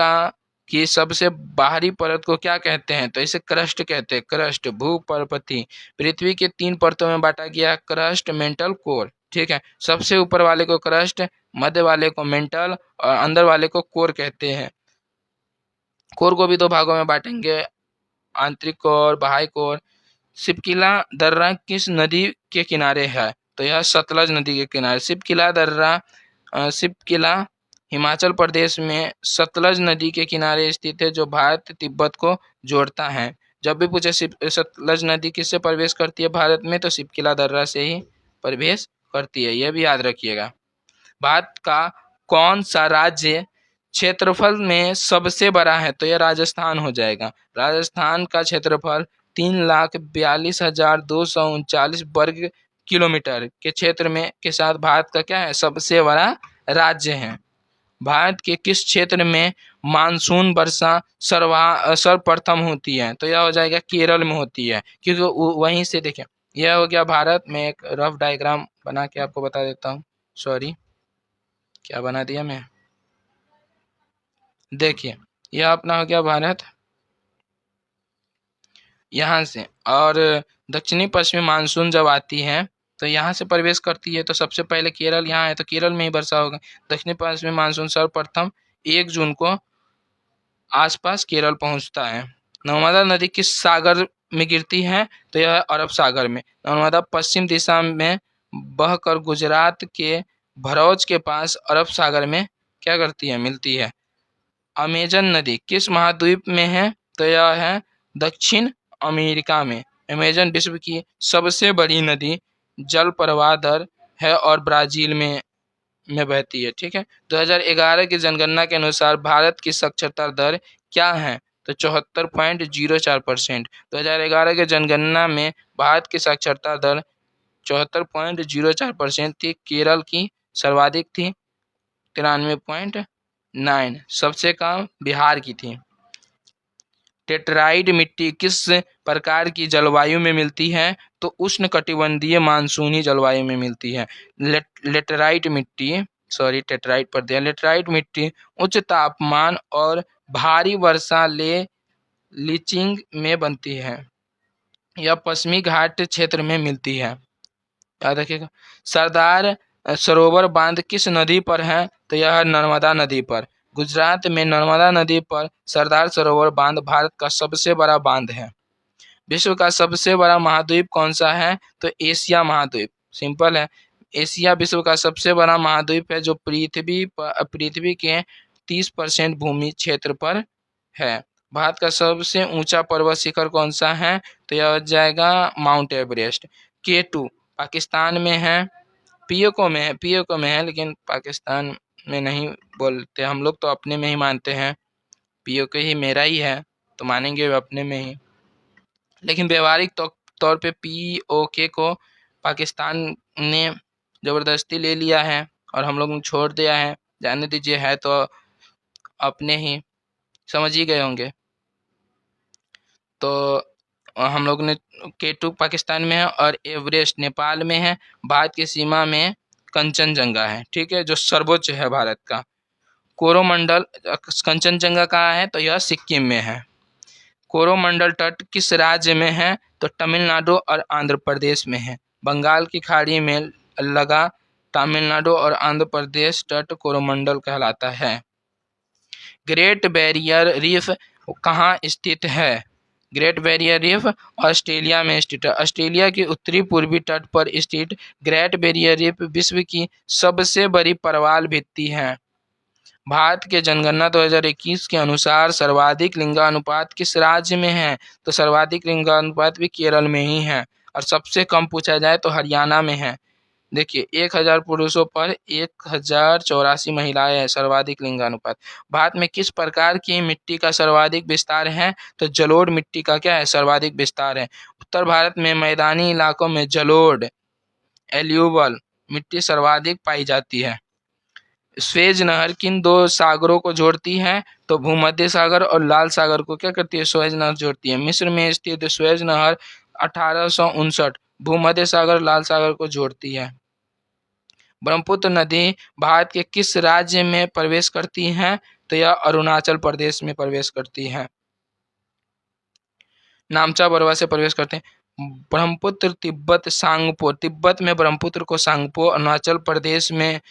की सबसे बाहरी परत को क्या कहते हैं? तो इसे क्रस्ट कहते हैं। क्रस्ट भूपर्पथी। पृथ्वी के 3 परतों में बांटा गया, क्रस्ट, मेंटल, कोर। ठीक है। सबसे ऊपर वाले को क्रस्ट, मध्य वाले को मेंटल और अंदर वाले को कोर कहते हैं। कोर को भी 2 भागों में बांटेंगे, आंतरिक कोर, बाह्य कोर। सिपकिला दर्रा किस नदी के किनारे है? तो यह सतलज नदी के किनारे। सिपकिला हिमाचल प्रदेश में सतलज नदी के किनारे स्थित है जो भारत तिब्बत को जोड़ता है। जब भी पूछे सतलज नदी किससे प्रवेश करती है भारत में, तो सिपकिला दर्रा से ही प्रवेश करती है, यह भी याद रखिएगा। भारत का कौन सा राज्य क्षेत्रफल में सबसे बड़ा है? तो यह राजस्थान हो जाएगा। राजस्थान का क्षेत्रफल 3,42,239 वर्ग किलोमीटर के क्षेत्र में के साथ भारत का क्या है? सबसे बड़ा राज्य है। भारत के किस क्षेत्र में मानसून वर्षा सर्वप्रथम होती है? तो यह हो जाएगा केरल में होती है, क्योंकि वहीं से देखें। यह हो गया भारत में। एक रफ डायग्राम बना के आपको बता देता हूँ। सॉरी, क्या बना दिया मैं? देखिए, यह अपना हो गया भारत यहाँ से, और दक्षिणी पश्चिमी मानसून जब आती है तो यहाँ से प्रवेश करती है, तो सबसे पहले केरल यहाँ है, तो केरल में ही वर्षा होगा। दक्षिणी पश्चिमी मानसून सर्वप्रथम 1 जून को आसपास केरल पहुँचता है। नर्मदा नदी किस सागर में गिरती है? तो यह अरब सागर में। नर्मदा पश्चिम दिशा में बहकर गुजरात के भरौज के पास अरब सागर में क्या करती है? मिलती है। अमेजन नदी किस महाद्वीप में है? तो यह है दक्षिण अमेरिका में। अमेजन विश्व की सबसे बड़ी नदी जल प्रवाह दर है और ब्राजील में बहती है। ठीक है। 2011 की जनगणना के अनुसार भारत की साक्षरता दर क्या है? तो 74.04%। 2011 के जनगणना में भारत की साक्षरता दर 74.04% थी। केरल की सर्वाधिक थी 93.9। सबसे कम बिहार की थी। टेट्राइट मिट्टी किस प्रकार की जलवायु में मिलती है? तो उष्णकटिबंधीय मानसूनी जलवायु में मिलती है। लेटराइट मिट्टी उच्च तापमान और भारी वर्षा लीचिंग में बनती है। यह पश्चिमी घाट क्षेत्र में मिलती है, याद रखिएगा। सरदार सरोवर बांध किस नदी पर है? तो यह है नर्मदा नदी पर। गुजरात में नर्मदा नदी पर सरदार सरोवर बांध भारत का सबसे बड़ा बांध है। विश्व का सबसे बड़ा महाद्वीप कौन सा है? तो एशिया महाद्वीप। सिंपल है। एशिया विश्व का सबसे बड़ा महाद्वीप है जो पृथ्वी के 30% भूमि क्षेत्र पर है। भारत का सबसे ऊंचा पर्वत शिखर कौन सा है? तो यह हो जाएगा माउंट एवरेस्ट। K2 पाकिस्तान में है, पीओके में है, लेकिन पाकिस्तान में नहीं बोलते हम लोग, तो अपने में ही मानते हैं। पीओके ही मेरा ही है तो मानेंगे अपने में ही, लेकिन व्यवहारिक तौर पे पीओके को पाकिस्तान ने ज़बरदस्ती ले लिया है और हम लोग ने छोड़ दिया है। जाने दीजिए, है तो अपने ही। समझ ही गए होंगे। तो हम लोग ने K2 पाकिस्तान में है और एवरेस्ट नेपाल में है। भारत की सीमा में कंचनजंगा है, ठीक है, जो सर्वोच्च है भारत का। कोरोमंडल कंचनजंगा कहाँ है? तो यह सिक्किम में है। कोरोमंडल तट किस राज्य में है? तो तमिलनाडु और आंध्र प्रदेश में है। बंगाल की खाड़ी में लगा तमिलनाडु और आंध्र प्रदेश तट कोरोमंडल कहलाता है। ग्रेट बैरियर रीफ कहाँ स्थित है? ग्रेट बैरियर रीफ ऑस्ट्रेलिया में स्थित है। ऑस्ट्रेलिया के उत्तरी पूर्वी तट पर स्थित ग्रेट बैरियर रीफ विश्व की सबसे बड़ी प्रवाल भित्ति है। भारत के जनगणना 2021 के अनुसार सर्वाधिक लिंगानुपात किस राज्य में है? तो सर्वाधिक लिंगानुपात भी केरल में ही है। और सबसे कम पूछा जाए तो हरियाणा में है। देखिए 1000 पुरुषों पर 1084 महिलाएं हैं, सर्वाधिक लिंगानुपात। भारत में किस प्रकार की मिट्टी का सर्वाधिक विस्तार है? तो जलोढ़ मिट्टी का क्या है? सर्वाधिक विस्तार है। उत्तर भारत में मैदानी इलाकों में जलोढ़ एल्यूवल मिट्टी सर्वाधिक पाई जाती है। स्वेज नहर किन दो सागरों को जोड़ती है? तो भूमध्य सागर और लाल सागर को क्या करती है? स्वेज नहर जोड़ती है। मिस्र में स्थित स्वेज नहर 1859 भूमध्य सागर लाल सागर को जोड़ती है। ब्रह्मपुत्र नदी भारत के किस राज्य में प्रवेश करती है? तो यह अरुणाचल प्रदेश में प्रवेश करती है। नामचा बरवा से प्रवेश करते हैं। ब्रह्मपुत्र तिब्बत सांगपो, तिब्बत में ब्रह्मपुत्र को सांगपो अरुणाचल प्रदेश में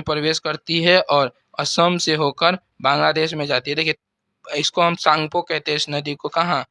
प्रवेश करती है और असम से होकर बांग्लादेश में जाती है। देखिए इसको हम सांगपो कहते हैं इस नदी को। कहाँ?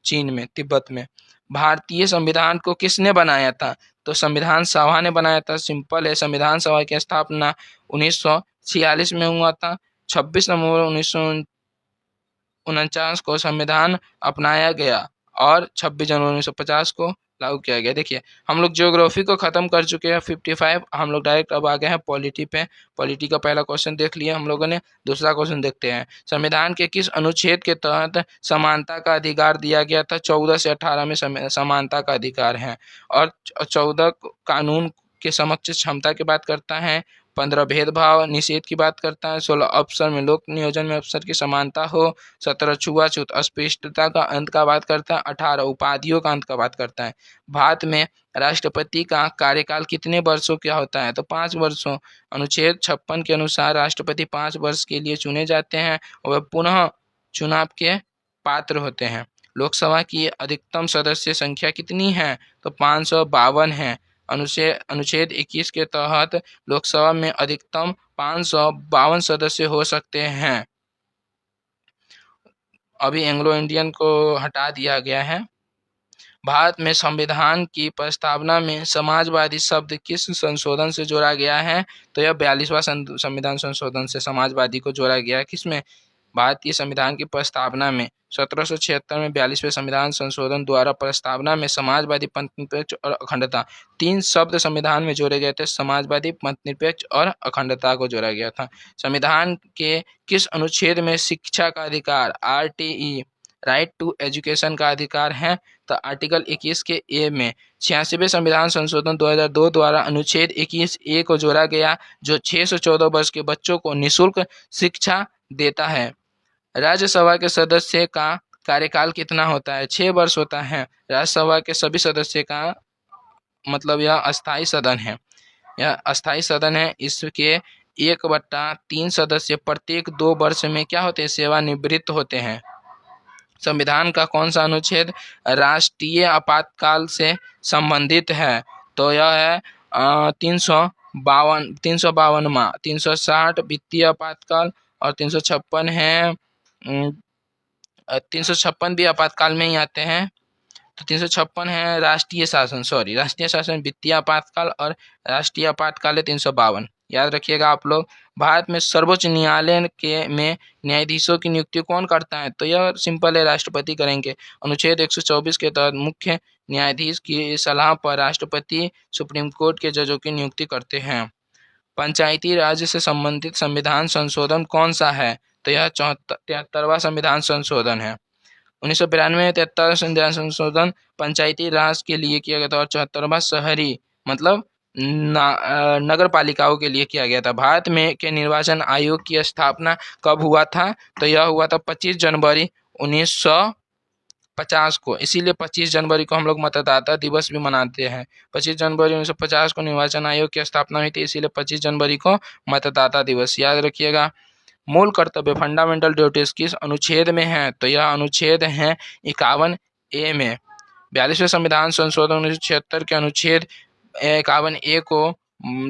चीन में, तिब्बत में। भारतीय संविधान को किसने बनाया था? तो संविधान सभा ने बनाया था। सिंपल है, संविधान सभा की स्थापना 1946 में हुआ था। 26 नवंबर 1949 को संविधान अपनाया गया और 26 जनवरी 1950 को लागू किया गया। देखिए हम लोग ज्योग्राफी को खत्म कर चुके हैं 55। हम लोग डायरेक्ट अब आ गए हैं पॉलिटी पे। पॉलिटी का पहला क्वेश्चन देख लिया हम लोगों ने। दूसरा क्वेश्चन देखते हैं। संविधान के किस अनुच्छेद के तहत समानता का अधिकार दिया गया था? 14 से 18 में समानता का अधिकार है। और 14 कानून के समक्ष क्षमता की बात करता है। 15 भेदभाव निषेध की बात करता है। 16 अवसर में लोक नियोजन में अवसर की समानता हो। 17 छुआछूत अस्पृश्यता का अंत का बात करता है। 18 उपाधियों का अंत का बात करता है। भारत में राष्ट्रपति का कार्यकाल कितने वर्षों का होता है? तो 5 वर्षों। अनुच्छेद 56 के अनुसार राष्ट्रपति 5 वर्ष के लिए चुने जाते हैं और वह पुनः चुनाव के पात्र होते हैं। लोकसभा की अधिकतम सदस्य संख्या कितनी है? तो 552 है। अनुच्छेद 21 के तहत लोकसभा में अधिकतम 552 सदस्य हो सकते हैं। अभी एंग्लो इंडियन को हटा दिया गया है। भारत में संविधान की प्रस्तावना में समाजवादी शब्द किस संशोधन से जोड़ा गया है? तो यह 42वां संविधान संशोधन से समाजवादी को जोड़ा गया है। किसमें? भारतीय संविधान की प्रस्तावना में 1776 में 42वें संविधान संशोधन द्वारा प्रस्तावना में समाजवादी, पंथनिरपेक्ष और अखंडता 3 शब्द संविधान में जोड़े गए थे। समाजवादी, पंथनिरपेक्ष और अखंडता को जोड़ा गया था। संविधान के किस अनुच्छेद में शिक्षा का अधिकार RTE राइट टू एजुकेशन का अधिकार है? तो आर्टिकल 21 के ए में 86वें संविधान संशोधन 2002 द्वारा अनुच्छेद 21A को जोड़ा गया, जो 6 से 14 वर्ष के बच्चों को निःशुल्क शिक्षा देता है। राज्यसभा के सदस्य का कार्यकाल कितना होता है? 6 वर्ष होता है। राज्यसभा के सभी सदस्य का मतलब यह अस्थायी सदन है। यह अस्थायी सदन है। इसके 1/3 सदस्य प्रत्येक 2 वर्ष में क्या होते हैं? सेवानिवृत्त होते हैं। संविधान का कौन सा अनुच्छेद राष्ट्रीय आपातकाल से संबंधित है? तो यह है 352वां। 360 वित्तीय आपातकाल और 356 है 356 भी आपातकाल में ही आते हैं। तो 356 है राष्ट्रीय शासन, वित्तीय आपातकाल और राष्ट्रीय आपातकाल है 352। याद रखिएगा आप लोग। भारत में सर्वोच्च न्यायालय के में न्यायाधीशों की नियुक्ति कौन करता है? तो यह सिंपल है, राष्ट्रपति करेंगे। अनुच्छेद 124 के तहत मुख्य न्यायाधीश की सलाह पर राष्ट्रपति सुप्रीम कोर्ट के जजों की नियुक्ति करते हैं। पंचायती राज से संबंधित संविधान संशोधन कौन सा है? तो यह 73वां संविधान संशोधन है। 1992 में 73 संविधान संशोधन पंचायती राज के लिए किया गया था और 74वां शहरी मतलब नगर पालिकाओं के लिए किया गया था। भारत में के निर्वाचन आयोग की स्थापना कब हुआ था? तो यह हुआ था 25 जनवरी 1950 को। इसीलिए 25 जनवरी को हम लोग मतदाता दिवस भी मनाते हैं। 25 जनवरी 1950 को निर्वाचन आयोग की स्थापना हुई थी, इसीलिए 25 जनवरी को मतदाता दिवस याद रखिएगा। मूल कर्तव्य फंडामेंटल ड्यूटीज किस अनुच्छेद में है? तो यह अनुच्छेद है 51A में। 42वें संविधान संशोधन 1976 के अनुच्छेद 51A को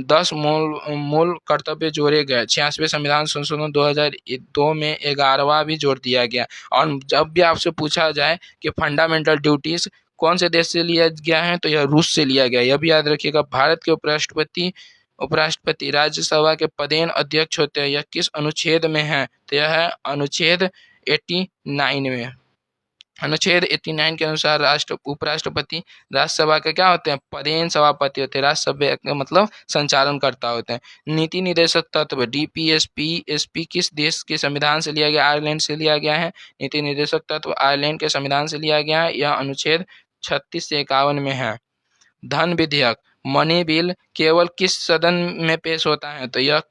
10 मूल कर्तव्य जोड़े गए। 86वें संविधान संशोधन 2002 में 11वां भी जोड़ दिया गया। और जब भी आपसे पूछा जाए कि फंडामेंटल ड्यूटीज कौन से देश से लिया गया है, तो यह रूस से लिया गया। यह भी याद रखिएगा। भारत के उपराष्ट्रपति राज्यसभा के पदेन अध्यक्ष होते हैं। यह किस अनुच्छेद में है? तो यह है अनुच्छेद 89 में। अनुच्छेद 89 के अनुसार उपराष्ट्रपति राज्यसभा के क्या होते हैं? पदेन सभापति होते हैं। राज्यसभा का मतलब संचालनकर्ता होते हैं। नीति निर्देशक तत्व DPSP किस देश के संविधान से लिया गया? आयरलैंड से लिया गया है। नीति निर्देशक तत्व आयरलैंड के संविधान से लिया गया है। यह अनुच्छेद 36 से 51 में है। धन विधेयक मनी बिल केवल किस सदन में पेश होता है? तो यह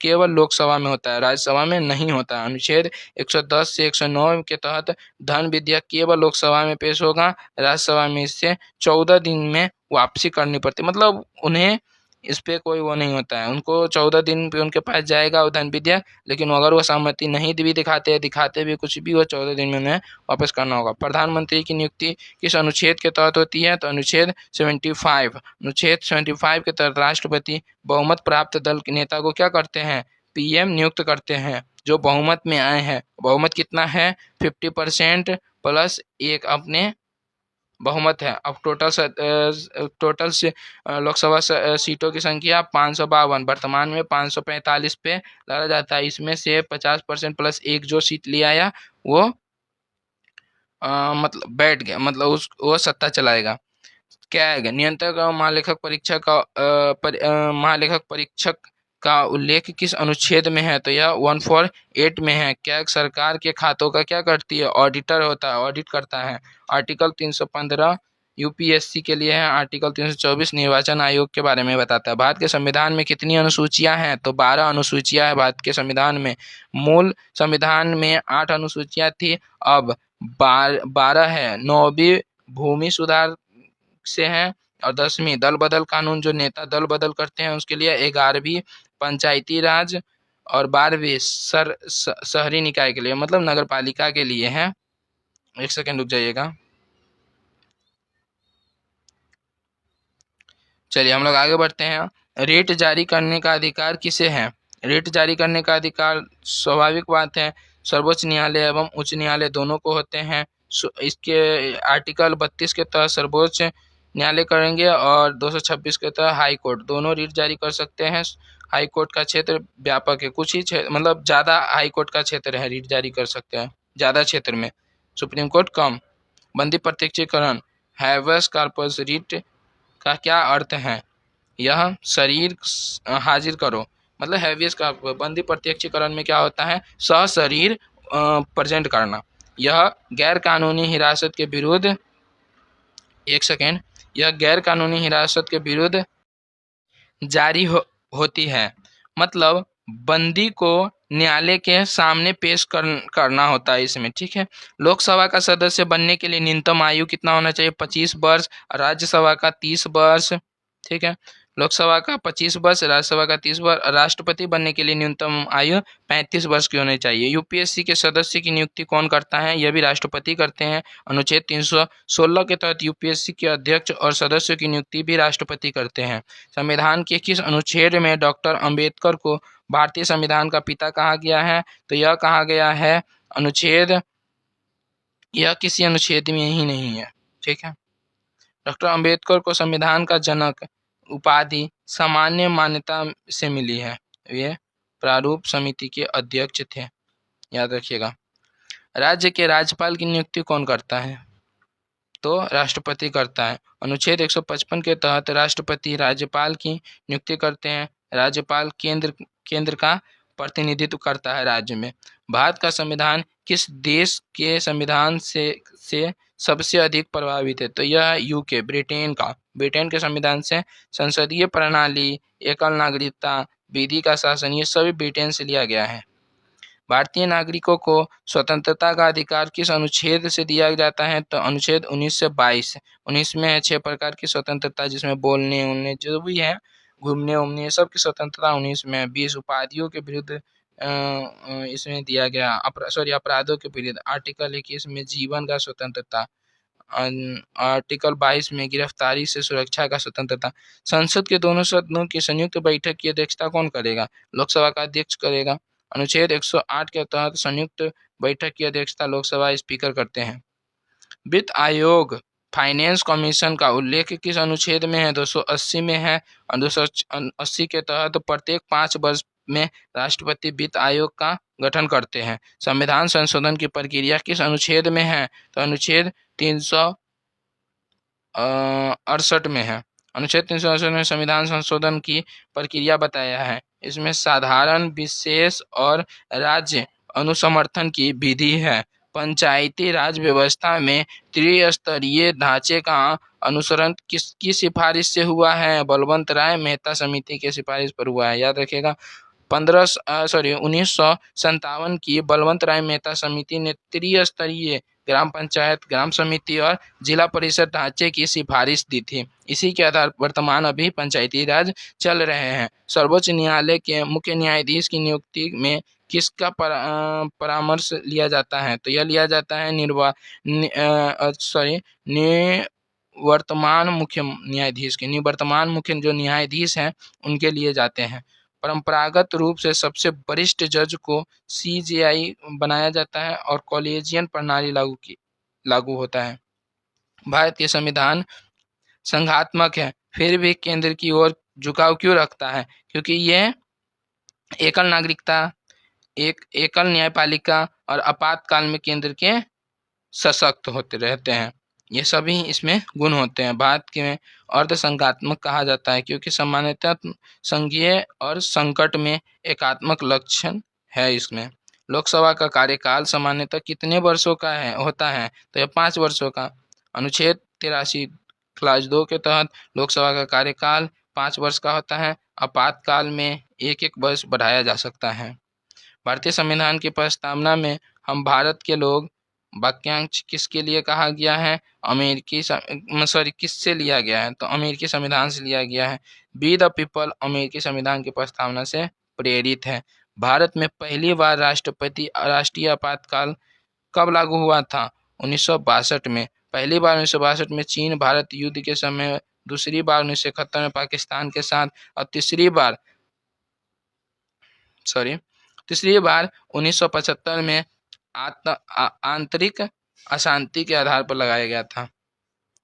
केवल लोकसभा में होता है, राज्यसभा में नहीं होता है। अनुच्छेद 110 से 109 के तहत धन विधेयक केवल लोकसभा में पेश होगा। राज्यसभा में इससे 14 दिन में वापसी करनी पड़ती, मतलब उन्हें इस पे कोई वो नहीं होता है। उनको 14 दिन पे उनके पास जाएगा वो धन विधेयक, लेकिन अगर वो सहमति नहीं भी दिखाते भी कुछ भी, वो 14 दिन में उन्हें वापस करना होगा। प्रधानमंत्री की नियुक्ति किस अनुच्छेद के तहत होती है? तो अनुच्छेद 75 के तहत राष्ट्रपति बहुमत प्राप्त दल के नेता को क्या करते हैं? PM नियुक्त करते हैं, जो बहुमत में आए हैं। बहुमत कितना है? 50% प्लस 1 अपने बहुमत है। अब टोटल से लोकसभा सीटों की संख्या 552, वर्तमान में 545 पे लड़ा जाता है। इसमें से 50% प्लस 1 जो सीट ले आया वो मतलब बैठ गया, मतलब वो सत्ता चलाएगा। क्या आएगा? नियंत्रक और महालेखक परीक्षक का उल्लेख किस अनुच्छेद में है? तो यह 148 में है। क्या सरकार के खातों का क्या करती है? ऑडिटर होता है, ऑडिट करता है। आर्टिकल 315 UPSC के लिए है। आर्टिकल 324 निर्वाचन आयोग के बारे में बताता है। भारत के संविधान में कितनी अनुसूचियां हैं? तो 12 अनुसूचियां हैं भारत के संविधान में। मूल संविधान में 8 अनुसूचियां थी, अब 12 है। 9वीं भूमि सुधार से है, और 10वीं दल बदल कानून, जो नेता दल बदल करते हैं उसके लिए। 11वीं पंचायती राज, और 12वीं शहरी निकाय के लिए, मतलब नगर पालिका के लिए है। एक सेकंड रुक जाइएगा। चलिए हम लोग आगे बढ़ते हैं। रेट जारी करने का अधिकार किसे है? रेट जारी करने का अधिकार स्वाभाविक बात है, सर्वोच्च न्यायालय एवं उच्च न्यायालय दोनों को होते हैं। इसके आर्टिकल 32 के तहत सर्वोच्च न्यायालय करेंगे, और 226 के तहत हाई कोर्ट, दोनों रीट जारी कर सकते हैं। हाई कोर्ट का क्षेत्र व्यापक है, कुछ ही मतलब ज़्यादा हाई कोर्ट का क्षेत्र है, रीट जारी कर सकते हैं ज़्यादा क्षेत्र में। सुप्रीम कोर्ट कम। बंदी प्रत्यक्षीकरण हैवेस कॉर्पस रीट का क्या अर्थ है? यह शरीर हाजिर करो, मतलब हैवियस का बंदी प्रत्यक्षीकरण में क्या होता है? सशरीर प्रेजेंट करना। यह गैर कानूनी हिरासत के विरुद्ध, एक सेकेंड, यह गैर कानूनी हिरासत के विरुद्ध जारी होती है, मतलब बंदी को न्यायालय के सामने पेश करना होता है इसमें, ठीक है। लोकसभा का सदस्य बनने के लिए न्यूनतम आयु कितना होना चाहिए? 25 वर्ष। राज्यसभा का 30 वर्ष, ठीक है। लोकसभा का 25 वर्ष, राज्यसभा का 30 वर्ष। राष्ट्रपति बनने के लिए न्यूनतम आयु 35 वर्ष की होनी चाहिए। यूपीएससी के सदस्य की नियुक्ति कौन करता है? यह भी राष्ट्रपति करते हैं। अनुच्छेद 316 के तहत यूपीएससी के अध्यक्ष और सदस्यों की नियुक्ति भी राष्ट्रपति करते हैं। संविधान के किस अनुच्छेद में डॉक्टर अंबेडकर को भारतीय संविधान का पिता कहा गया है? तो यह कहा गया है अनुच्छेद, यह किसी अनुच्छेद में ही नहीं है, ठीक है। डॉक्टर अंबेडकर को संविधान का जनक उपाधि सामान्य मान्यता से मिली है। ये प्रारूप समिति के अध्यक्ष थे, याद रखिएगा। राज्य के राज्यपाल की नियुक्ति कौन करता है? तो राष्ट्रपति करता है। अनुच्छेद 155 के तहत राष्ट्रपति राज्यपाल की नियुक्ति करते हैं। राज्यपाल केंद्र का प्रतिनिधित्व करता है राज्य में। भारत का संविधान किस देश के संविधान से सबसे अधिक प्रभावित है? तो यह यूके, ब्रिटेन का। ब्रिटेन के संविधान से संसदीय प्रणाली, एकल नागरिकता, विधि का शासन, ये सभी ब्रिटेन से लिया गया है। भारतीय नागरिकों को स्वतंत्रता का अधिकार किस अनुच्छेद से दिया जाता है? तो अनुच्छेद 19 से 22। 19 में है 6 प्रकार की स्वतंत्रता, जिसमें बोलने उलने जो भी है, घूमने उमने, सब की स्वतंत्रता 19 में है। 20 उपाधियों के विरुद्ध इसमें दिया गया, अपराधों के विरुद्ध। आर्टिकल 21 में जीवन का स्वतंत्रता। आर्टिकल 22 में गिरफ्तारी से सुरक्षा का स्वतंत्रता। संसद के दोनों सदनों की संयुक्त बैठक की अध्यक्षता कौन करेगा? लोकसभा का अध्यक्ष करेगा। अनुच्छेद 108 के तहत संयुक्त बैठक की अध्यक्षता लोकसभा स्पीकर करते हैं। वित्त आयोग फाइनेंस कमीशन का उल्लेख किस अनुच्छेद में है? 280 में है। 280 के तहत प्रत्येक 5 वर्ष में राष्ट्रपति वित्त आयोग का गठन करते हैं। संविधान संशोधन की प्रक्रिया किस अनुच्छेद में है? तो अनुच्छेद 368 में है। अनुच्छेद 368 में संविधान संशोधन की प्रक्रिया बताया है। इसमें साधारण, विशेष और राज्य अनुसमर्थन की विधि है। पंचायती राज व्यवस्था में त्रिस्तरीय ढांचे का अनुसरण किसकी सिफारिश से हुआ है? बलवंत राय मेहता समिति की सिफारिश पर हुआ है, याद रखिएगा। 1957 की बलवंत राय मेहता समिति ने त्रिस्तरीय ग्राम पंचायत, ग्राम समिति और जिला परिषद ढांचे की सिफारिश दी थी। इसी के आधार पर वर्तमान अभी पंचायती राज चल रहे हैं। सर्वोच्च न्यायालय के मुख्य न्यायाधीश की नियुक्ति में किसका परामर्श लिया जाता है? तो यह लिया जाता है निवर्तमान मुख्य न्यायाधीश के। निवर्तमान मुख्य जो न्यायाधीश हैं उनके लिए जाते हैं। परंपरागत रूप से सबसे वरिष्ठ जज को सीजेआई बनाया जाता है और कॉलेजियन प्रणाली लागू होता है। भारत के संविधान संघात्मक है, फिर भी केंद्र की ओर झुकाव क्यों रखता है? क्योंकि ये एकल नागरिकता, एकल न्यायपालिका और आपातकाल में केंद्र के सशक्त होते रहते हैं। ये सभी इसमें गुण होते हैं। भारत के अर्ध संघात्मक कहा जाता है क्योंकि सामान्यतः संघीय और संकट में एकात्मक लक्षण है इसमें। लोकसभा का कार्यकाल सामान्यतः कितने वर्षों का होता है? तो यह 5 वर्षों का। अनुच्छेद 83 क्लास 2 के तहत लोकसभा का कार्यकाल 5 वर्ष का होता है। आपातकाल में 1-1 वर्ष बढ़ाया जा सकता है। भारतीय संविधान की प्रस्तावना में हम भारत के लोग वाक्यांश किसके लिए कहा गया है? किससे लिया गया है? तो अमेरिकी संविधान से लिया गया है। बी द पीपल अमेरिकी संविधान की प्रस्तावना से प्रेरित है। भारत में पहली बार राष्ट्रीय आपातकाल कब लागू हुआ था? 1962 में। पहली बार 1962 में चीन भारत युद्ध के समय, दूसरी बार 1971 में पाकिस्तान के साथ और तीसरी बार 1975 में आंतरिक अशांति के आधार पर लगाया गया था।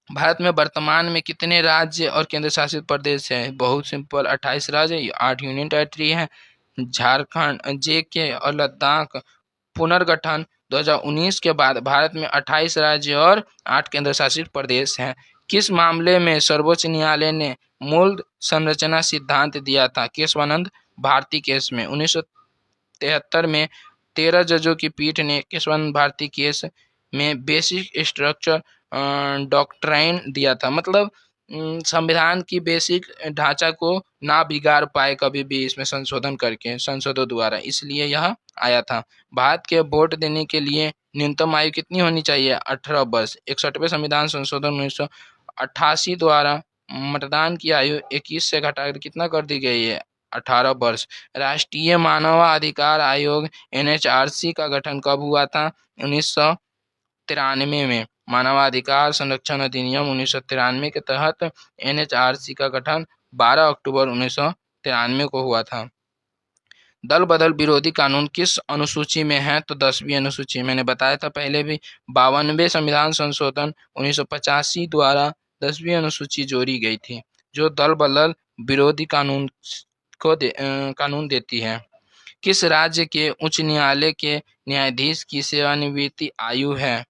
भारत में वर्तमान में कितने राज्य और केंद्र शासित प्रदेश है? बहुत सिंपल, 28 राज्य, 8 यूनियन टेरिटरी है। झारखंड, जेके और लद्दाख। पुनर्गठन 2019 के बाद भारत में 28 राज्य और 8 केंद्र शासित प्रदेश हैं। किस मामले में सर्वोच्च न्यायालय ने मूल संरचना सिद्धांत दिया था? केशवानंद भारती केस में। 1973 में 13 जजों की पीठ ने केशवानंद भारती केस में बेसिक स्ट्रक्चर डॉक्ट्राइन दिया था। मतलब संविधान की बेसिक ढांचा को ना बिगाड़ पाए कभी भी इसमें संशोधन करके, संसदों द्वारा, इसलिए यह आया था। भारत के वोट देने के लिए न्यूनतम आयु कितनी होनी चाहिए? 18 वर्ष। 61वें संविधान संशोधन 1988 द्वारा मतदान की आयु 21 से घटाकर कितना कर दी गई है? 18 वर्ष। राष्ट्रीय मानवाधिकार आयोग NHRC का गठन कब हुआ था? 1993 में। मानवाधिकार संरक्षण अधिनियम 1993 के तहत NHRC का गठन 12 अक्टूबर 1993 को हुआ था। दल बदल विरोधी कानून किस अनुसूची में है? तो 10वीं अनुसूची। मैंने बताया था पहले भी। 52वें संविधान संशोधन 1985 द्वारा 10वीं अनुसूची जोड़ी गई थी जो दल बदल विरोधी कानून देती है। किस राज्य के उच्च न्यायालय के न्यायाधीश की सेवानिवृत्ति आयु है?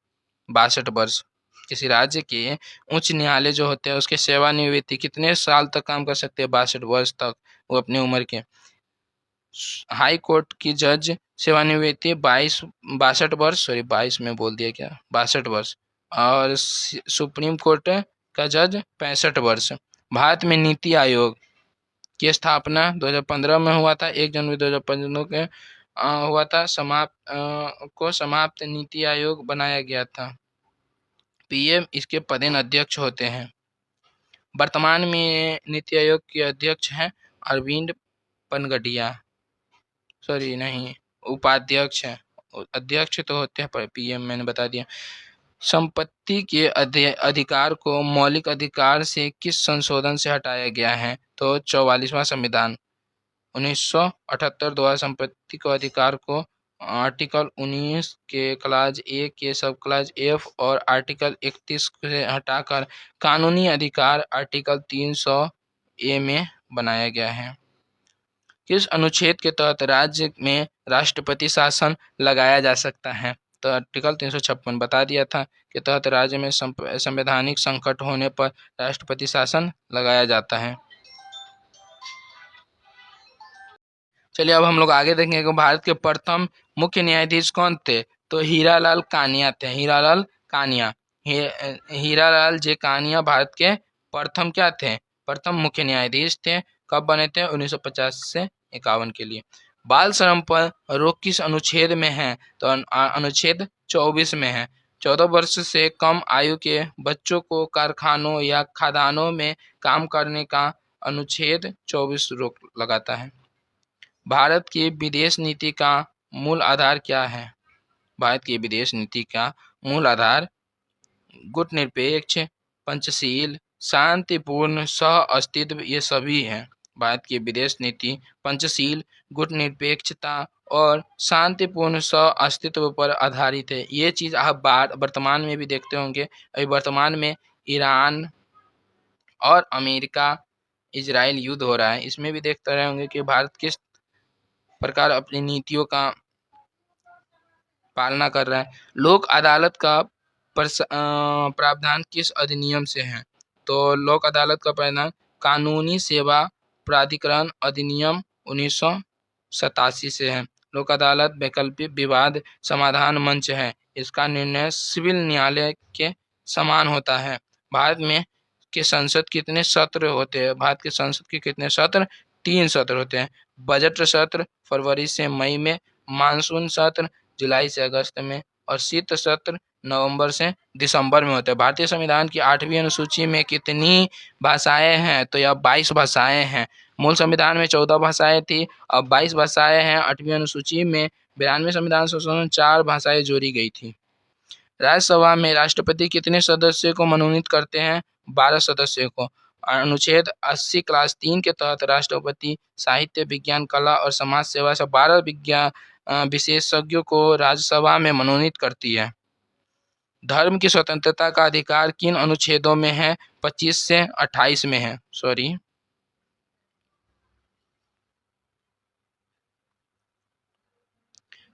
62 वर्ष। किसी राज्य के उच्च न्यायालय जो होते हैं उसके सेवानिवृत्ति कितने साल तक काम कर सकते हैं? 62 वर्ष तक, वो अपनी उम्र के। हाई कोर्ट की जज सेवानिवृत्ति 62 वर्ष, 22 में बोल दिया क्या, 62 वर्ष। और सुप्रीम कोर्ट का जज 65 वर्ष। भारत में नीति आयोग की स्थापना 2015 में हुआ था, 1 जनवरी 2015 के हुआ था। समाप्त नीति आयोग बनाया गया था। पीएम इसके पदेन अध्यक्ष होते हैं। वर्तमान में नीति आयोग के अध्यक्ष हैं अरविंद पनगडिया, सॉरी नहीं, उपाध्यक्ष हैं, अध्यक्ष तो होते हैं पर पीएम मैंने बता दिया। संपत्ति के अधिकार को मौलिक अधिकार से किस संशोधन से हटाया गया है? तो 44वां संविधान 1978 द्वारा संपत्ति के अधिकार को आर्टिकल 19 के क्लाज ए के सब क्लाज एफ और आर्टिकल 31 से हटाकर कानूनी अधिकार आर्टिकल 300 ए में बनाया गया है। किस अनुच्छेद के तहत राज्य में राष्ट्रपति शासन लगाया जा सकता है? तो आर्टिकल 356 बता दिया था के तहत राज्य में संवैधानिक संकट होने पर राष्ट्रपति शासन लगाया जाता है। चलिए अब हम लोग आगे देखेंगे कि भारत के प्रथम मुख्य न्यायाधीश कौन थे? तो हीरालाल कानिया थे। हीरालाल कानिया, हीरालाल जे कानिया भारत के प्रथम क्या थे? प्रथम मुख्य न्यायाधीश थे। कब बने थे? 1950 से 51 के लिए। बाल श्रम पर रोक किस अनुच्छेद में है? तो अनुच्छेद 24 में है। 14 वर्ष से कम आयु के बच्चों को कारखानों या खदानों में काम करने का अनुच्छेद 24 रोक लगाता है। भारत की विदेश नीति का मूल आधार क्या है? भारत की विदेश नीति का मूल आधार गुटनिरपेक्ष, पंचशील, शांतिपूर्ण सह अस्तित्व, ये सभी हैं। भारत की विदेश नीति पंचशील, गुटनिरपेक्षता और शांतिपूर्ण सह अस्तित्व पर आधारित है। ये चीज़ आप वर्तमान में भी देखते होंगे। अभी वर्तमान में ईरान और अमेरिका इजराइल युद्ध हो रहा है, इसमें भी देखते रहे होंगे कि भारत किस प्रकार अपनी नीतियों का पालना कर रहा है। लोक अदालत का प्रावधान किस अधिनियम से है? तो लोक अदालत का प्रावधान कानूनी सेवा प्राधिकरण अधिनियम 1987 से है। लोक अदालत वैकल्पिक विवाद समाधान मंच है। इसका निर्णय सिविल न्यायालय के समान होता है। भारत में के संसद कितने सत्र होते हैं? भारत के संसद के कितने सत्र? 3 सत्र होते हैं। बजट सत्र फरवरी से मई में, मानसून सत्र जुलाई से अगस्त में और शीत सत्र नवंबर से दिसंबर में होते हैं। भारतीय संविधान की 8वीं अनुसूची में कितनी भाषाएं हैं? तो यह 22 भाषाएं हैं। मूल संविधान में 14 भाषाएं थी, अब 22 भाषाएं हैं। 8वीं अनुसूची में 92 संविधान संशोधन 4 भाषाएं जोड़ी गई थी। राज्यसभा में राष्ट्रपति कितने सदस्यों को मनोनीत करते हैं? 12 सदस्यों को। अनुच्छेद 80 क्लास 3 के तहत राष्ट्रपति साहित्य, विज्ञान, कला और समाज सेवा से 12 विशेषज्ञों को राज्यसभा में मनोनीत करती है। धर्म की स्वतंत्रता का अधिकार किन अनुच्छेदों में है? 25 से 28 में है। सॉरी,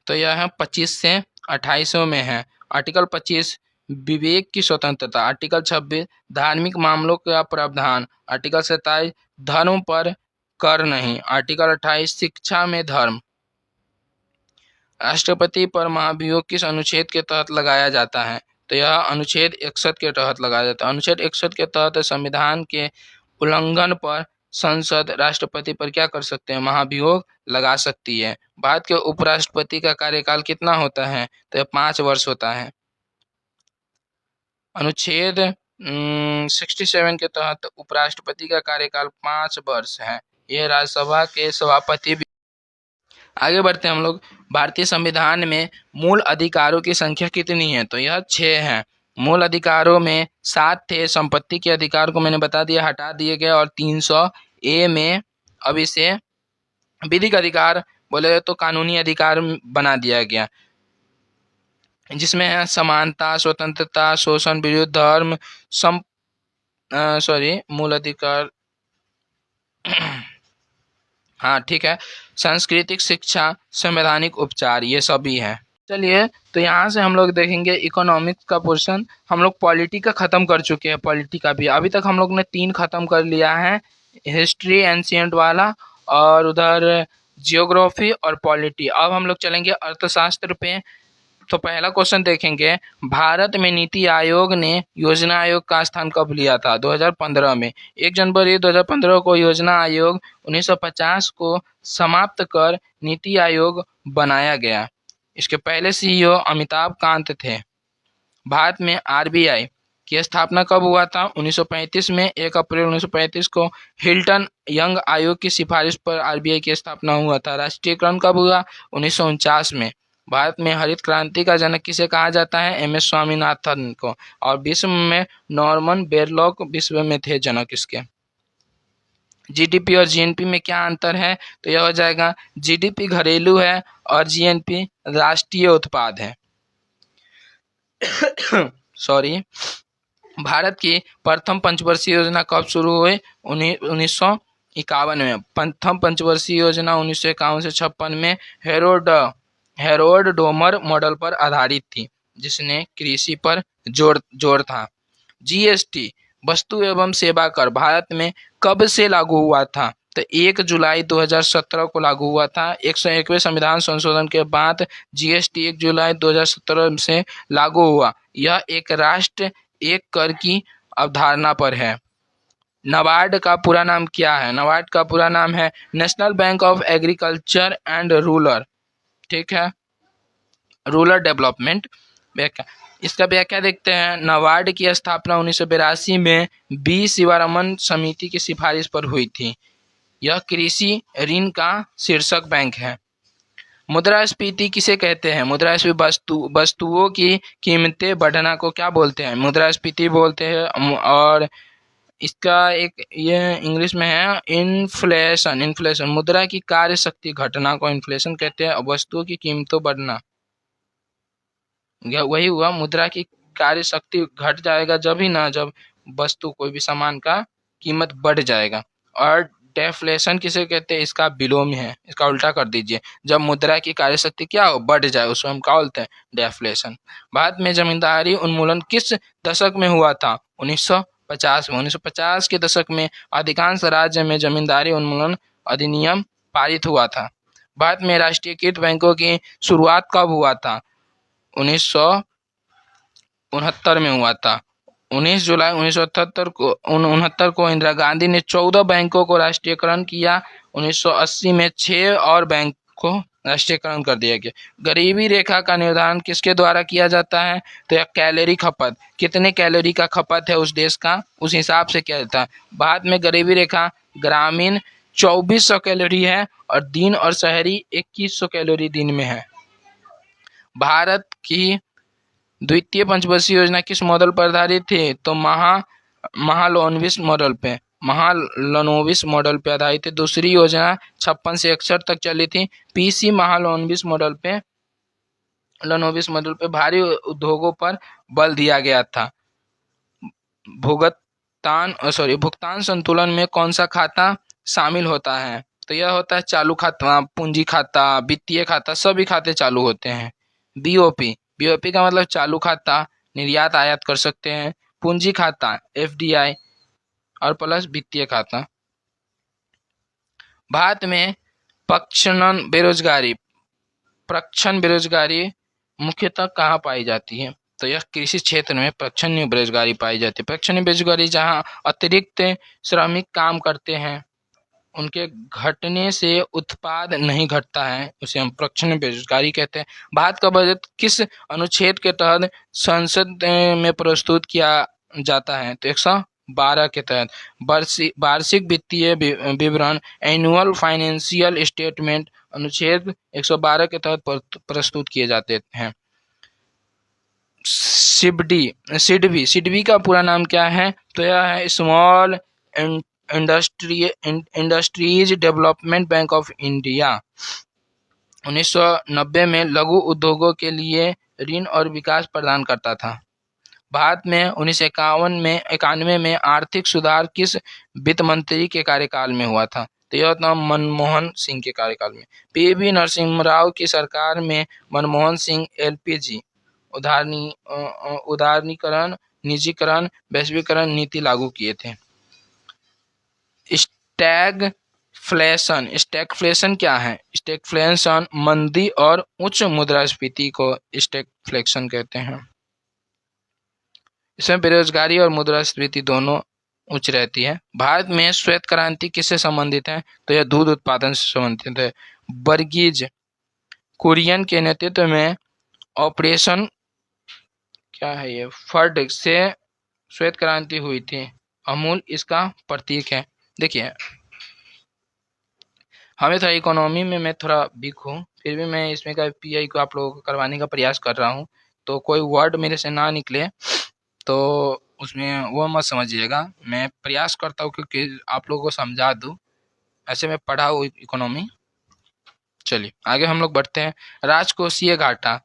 तो यह 25 से 28 में है। आर्टिकल 25 विवेक की स्वतंत्रता, आर्टिकल 26 धार्मिक मामलों का प्रावधान, आर्टिकल 27 धर्म पर कर नहीं, आर्टिकल 28 शिक्षा में धर्म। राष्ट्रपति पर महाभियोग किस अनुच्छेद के तहत लगाया जाता है? तो यह अनुच्छेद 61 के तहत लगाया जाता है। अनुच्छेद 61 के तहत संविधान के उल्लंघन पर संसद राष्ट्रपति पर क्या कर सकते हैं? महाभियोग लगा सकती है। भारत के उपराष्ट्रपति का कार्यकाल कितना होता है? तो 5 वर्ष होता है। अनुच्छेद 67 के तहत उपराष्ट्रपति का कार्यकाल 5 वर्ष है। यह राज्यसभा के सभापति भी। आगे बढ़ते हैं हम लोग। भारतीय संविधान में मूल अधिकारों की संख्या कितनी है? तो यह 6 है। मूल अधिकारों में 7 थे। संपत्ति के अधिकार को मैंने बता दिया, हटा दिए गए। और 300 ए में अब इसे विधिक अधिकार बोले तो कानूनी अधिकार बना दिया गया, जिसमें है समानता, स्वतंत्रता, शोषण विरुद्ध धर्म, मूल अधिकार हाँ ठीक है, सांस्कृतिक शिक्षा, संवैधानिक उपचार, ये सभी है। चलिए तो यहाँ से हम लोग देखेंगे इकोनॉमिक्स का पोर्शन। हम लोग पॉलिटी का ख़त्म कर चुके हैं। पॉलिटी का भी अभी तक हम लोग ने 3 ख़त्म कर लिया है, हिस्ट्री एंशिएंट वाला और उधर जियोग्राफी और पॉलिटी। अब हम लोग चलेंगे अर्थशास्त्र पे। तो पहला क्वेश्चन देखेंगे, भारत में नीति आयोग ने योजना आयोग का स्थान कब लिया था? 2015 में। 1 जनवरी 2015 को योजना आयोग 1950 को समाप्त कर नीति आयोग बनाया गया। इसके पहले सीईओ अमिताभ कांत थे। भारत में आरबीआई की स्थापना कब हुआ था? 1935 में। 1 अप्रैल 1935 को हिल्टन यंग आयोग की सिफारिश पर आरबीआई की स्थापना हुआ था। राष्ट्रीयकरण कब हुआ? 1949 में। भारत में हरित क्रांति का जनक किसे कहा जाता है? एम एस स्वामीनाथन को। और विश्व में नॉर्मन बोरलॉग विश्व में थे जनक इसके। जीडीपी और जीएनपी में क्या अंतर है? तो यह हो जाएगा, जीडीपी घरेलू है और जीएनपी राष्ट्रीय उत्पाद है। सॉरी। भारत की प्रथम पंचवर्षीय योजना कब शुरू हुई? 1951 में। प्रथम पंचवर्षीय योजना 1951 से 56 में हेरोल्ड डोमर मॉडल पर आधारित थी, जिसने कृषि पर जोर था। जीएसटी वस्तु एवं सेवा कर भारत में कब से लागू हुआ था? तो 1 जुलाई 2017 को लागू हुआ था। 101वें संविधान संशोधन के बाद जीएसटी 1 जुलाई 2017 से लागू हुआ। यह एक राष्ट्र एक कर की अवधारणा पर है। नाबार्ड का पूरा नाम क्या है? नाबार्ड का पूरा नाम है national bank of agriculture and rural, ठीक है, रूरल डेवलपमेंट। व्याख्या, इसका व्याख्या देखते हैं। नाबार्ड की स्थापना 1982 में बी शिवारमन समिति की सिफारिश पर हुई थी। यह कृषि ऋण का शीर्षक बैंक है। मुद्रास्फीति किसे कहते हैं? मुद्रास्फीति वस्तुओं की कीमतें बढ़ना को क्या बोलते हैं? मुद्रास्फीति बोलते हैं। और इसका एक ये इंग्लिश में है इन्फ्लेशन। मुद्रा की कार्य शक्ति घटना को इन्फ्लेशन कहते हैं। वस्तुओं की कीमतों बढ़ना, वही हुआ, मुद्रा की कार्य शक्ति घट जाएगा जब वस्तु कोई भी सामान का कीमत बढ़ जाएगा। और डेफ्लेशन किसे कहते हैं? इसका विलोम है, इसका उल्टा कर दीजिए। जब मुद्रा की कार्य शक्ति क्या हो? बढ़ जाए, उसको हम क्या बोलते हैं? डेफ्लेशन। भारत में जमींदारी उन्मूलन किस दशक में हुआ था? 1950 में। 1950 के दशक में अधिकांश राज्य में जमींदारी उन्मूलन अधिनियम पारित हुआ था। भारत में राष्ट्रीयकृत बैंकों की शुरुआत कब हुआ था? 1969 में हुआ था। 19 जुलाई 1969 को इंदिरा गांधी ने 14 बैंकों को राष्ट्रीयकरण किया। 1980 में 6 और बैंक को राष्ट्रीयकरण कर दिया गया। गरीबी रेखा का निर्धारण किसके द्वारा किया जाता है? तो यह कैलोरी खपत, कितने कैलोरी का खपत है उस देश का, उस हिसाब से किया जाता है। भारत में गरीबी रेखा ग्रामीण 2400 कैलोरी है और दिन और शहरी 2100 कैलोरी दिन में है। भारत की द्वितीय पंचवर्षीय योजना किस मॉडल पर आधारित थी? तो महालनोबिस मॉडल पे आधारित थी। दूसरी योजना 56 से 61 तक चली थी। पीसी महालनोबिस मॉडल पे भारी उद्योगों पर बल दिया गया था। भुगतान संतुलन में कौन सा खाता शामिल होता है? तो यह होता है चालू खाता, पूंजी खाता, वित्तीय खाता, सभी खाते चालू होते हैं। बीओपी का मतलब चालू खाता, निर्यात आयात कर सकते हैं। पूंजी खाता एफडीआई और प्लस वित्तीय खाता। भारत में प्रच्छन्न बेरोजगारी मुख्यतः कहाँ पाई जाती है? तो यह कृषि क्षेत्र में प्रच्छन्न बेरोजगारी पाई जाती है। प्रच्छन्न बेरोजगारी जहाँ अतिरिक्त श्रमिक काम करते हैं, उनके घटने से उत्पाद नहीं घटता है, उसे हम प्रच्छन्न बेरोजगारी कहते हैं। भारत का बजट किस अनुच्छेद के तहत संसद में प्रस्तुत किया जाता है? तो 112 के तहत। वार्षिक वित्तीय विवरण एनुअल फाइनेंशियल स्टेटमेंट अनुच्छेद 112 के तहत प्रस्तुत किए जाते हैं। सिडबी का पूरा नाम क्या है? तो यह है small industries development bank of India. 1990 में लघु उद्योगों के लिए ऋण और विकास प्रदान करता था। भारत में 1991 में आर्थिक सुधार किस वित्त मंत्री के कार्यकाल में हुआ था? तो यह था मनमोहन सिंह के कार्यकाल में। पीवी नरसिम्हा राव की सरकार में मनमोहन सिंह एलपीजी उदारीकरण, निजीकरण, वैश्वीकरण नीति लागू किए थे। स्टैग स्टैगफ्लेशन क्या है? स्टैगफ्लेशन मंदी और उच्च मुद्रास्फीति को स्टैगफ्लेशन कहते हैं। इसमें बेरोजगारी और मुद्रास्फीति दोनों उच्च रहती है। भारत में श्वेत क्रांति किससे संबंधित है? तो यह दूध उत्पादन से संबंधित है। वर्गीज कुरियन के नेतृत्व में ऑपरेशन क्या है ये फ्लड से श्वेत क्रांति हुई थी। अमूल इसका प्रतीक है। देखिए, हमें थोड़ा इकोनॉमी में मैं थोड़ा वीक हूँ, फिर भी मैं इसमें का पीआई को आप लोगों को करवाने का प्रयास कर रहा हूँ। तो कोई वर्ड मेरे से ना निकले तो उसमें वो मत समझिएगा। मैं प्रयास करता हूँ क्योंकि आप लोगों को समझा दूँ, ऐसे मैं पढ़ा हूँ इकोनॉमी। चलिए आगे हम लोग बढ़ते हैं। राजकोषीय घाटा,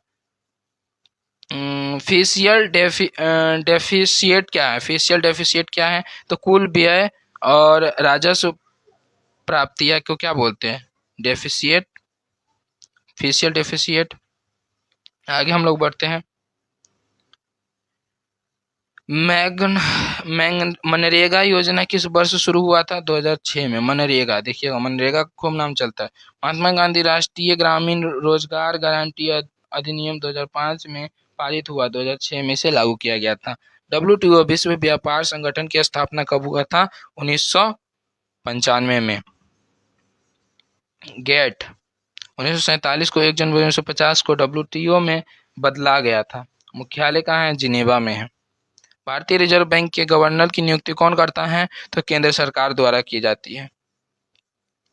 फेशियल डेफिसिएट क्या है? फेशियल डेफिसिएट क्या है? तो कुल व्यय और राजस्व प्राप्तियां को क्या बोलते हैं? Deficit, facial deficit. आगे हम लोग बढ़ते हैं। मनरेगा योजना किस वर्ष शुरू हुआ था? 2006 में। मनरेगा, देखिएगा मनरेगा का खूब नाम चलता है। महात्मा गांधी राष्ट्रीय ग्रामीण रोजगार गारंटी अधिनियम 2005 में पारित हुआ, 2006 में इसे लागू किया गया था। WTO विश्व व्यापार संगठन की स्थापना कब हुआ था? 1995 में। गेट 1947 को 1 जनवरी 1950 को WTO में बदला गया था। मुख्यालय कहाँ है? जिनेवा में है। भारतीय रिजर्व बैंक के गवर्नर की नियुक्ति कौन करता है? तो केंद्र सरकार द्वारा की जाती है।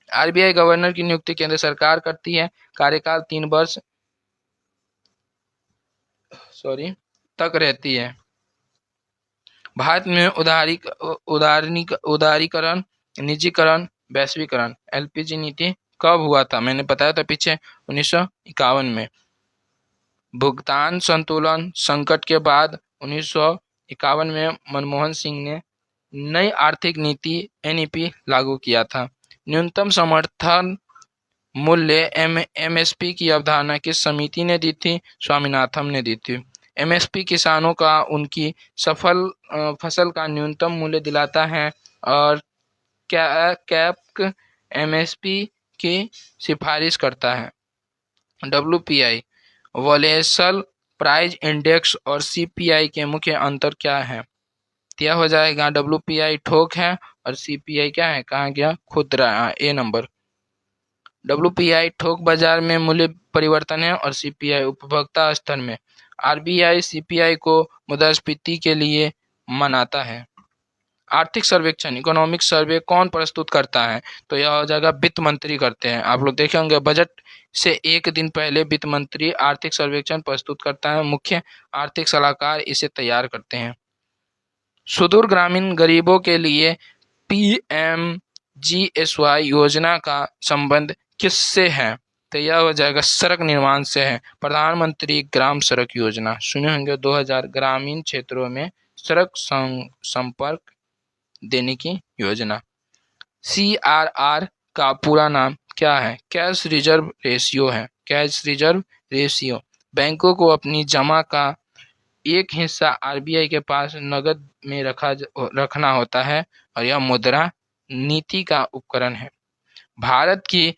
आरबीआई गवर्नर की नियुक्ति केंद्र सरकार करती है। कार्यकाल 3 वर्ष तक रहती है। भारत में उदारीकरण, निजीकरण, वैश्वीकरण, एलपीजी नीति कब हुआ था? मैंने बताया था पीछे, 1951 में। भुगतान संतुलन संकट के बाद 1951 में मनमोहन सिंह ने नई आर्थिक नीति एनईपी लागू किया था। न्यूनतम समर्थन मूल्य एमएसपी की अवधारणा किस समिति ने दी थी? स्वामीनाथन ने दी थी। एमएसपी किसानों का उनकी फसल का न्यूनतम मूल्य दिलाता है और कैप एमएसपी की सिफारिश करता है। डब्ल्यूपीआई वोलेसल प्राइस इंडेक्स और सीपीआई के मुख्य अंतर क्या है? क्या हो जाएगा? डब्ल्यूपीआई थोक है और सीपीआई क्या है? कहाँ गया? खुदरा। ए नंबर। डब्ल्यूपीआई थोक बाजार में मूल्य परिवर्तन है और सीपीआई उपभोक्ता स्तर में। आरबीआई सीपीआई को मुद्रास्फीति के लिए मनाता है। आर्थिक सर्वेक्षण, इकोनॉमिक सर्वे कौन प्रस्तुत करता है? तो यह हो जाएगा वित्त मंत्री करते हैं। आप लोग देखे होंगे बजट से एक दिन पहले वित्त मंत्री आर्थिक सर्वेक्षण प्रस्तुत करता है। मुख्य आर्थिक सलाहकार इसे तैयार करते हैं। सुदूर ग्रामीण गरीबों के लिए पीएमजीएसवाई योजना का संबंध किससे है? तो यह हो जाएगा सड़क निर्माण से है। प्रधानमंत्री ग्राम सड़क योजना सुने होंगे, 2000 ग्रामीण क्षेत्रों में सड़क संपर्क देने की योजना। CRR का पूरा नाम क्या है? कैश रिजर्व रेशियो है। कैश रिजर्व रेशियो बैंकों को अपनी जमा का एक हिस्सा आरबीआई के पास नकद में रखना होता है और यह मुद्रा नीति का उपकरण है। भारत की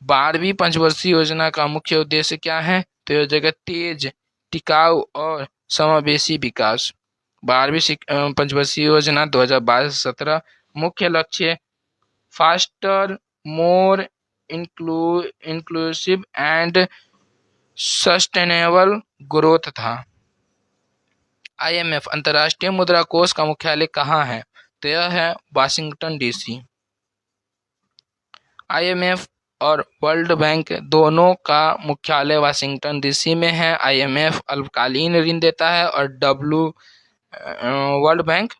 12वीं पंचवर्षीय योजना का मुख्य उद्देश्य क्या है? तो यह जगह तेज, टिकाऊ और समावेशी विकास। 12वीं पंचवर्षीय योजना 2012-17 मुख्य लक्ष्य faster, more inclusive and sustainable growth था। IMF अंतर्राष्ट्रीय मुद्रा कोष का मुख्यालय कहाँ है? तो यह है वाशिंगटन डीसी। IMF और वर्ल्ड बैंक दोनों का मुख्यालय वाशिंगटन डीसी में है। IMF अल्पकालीन ऋण देता है और वर्ल्ड बैंक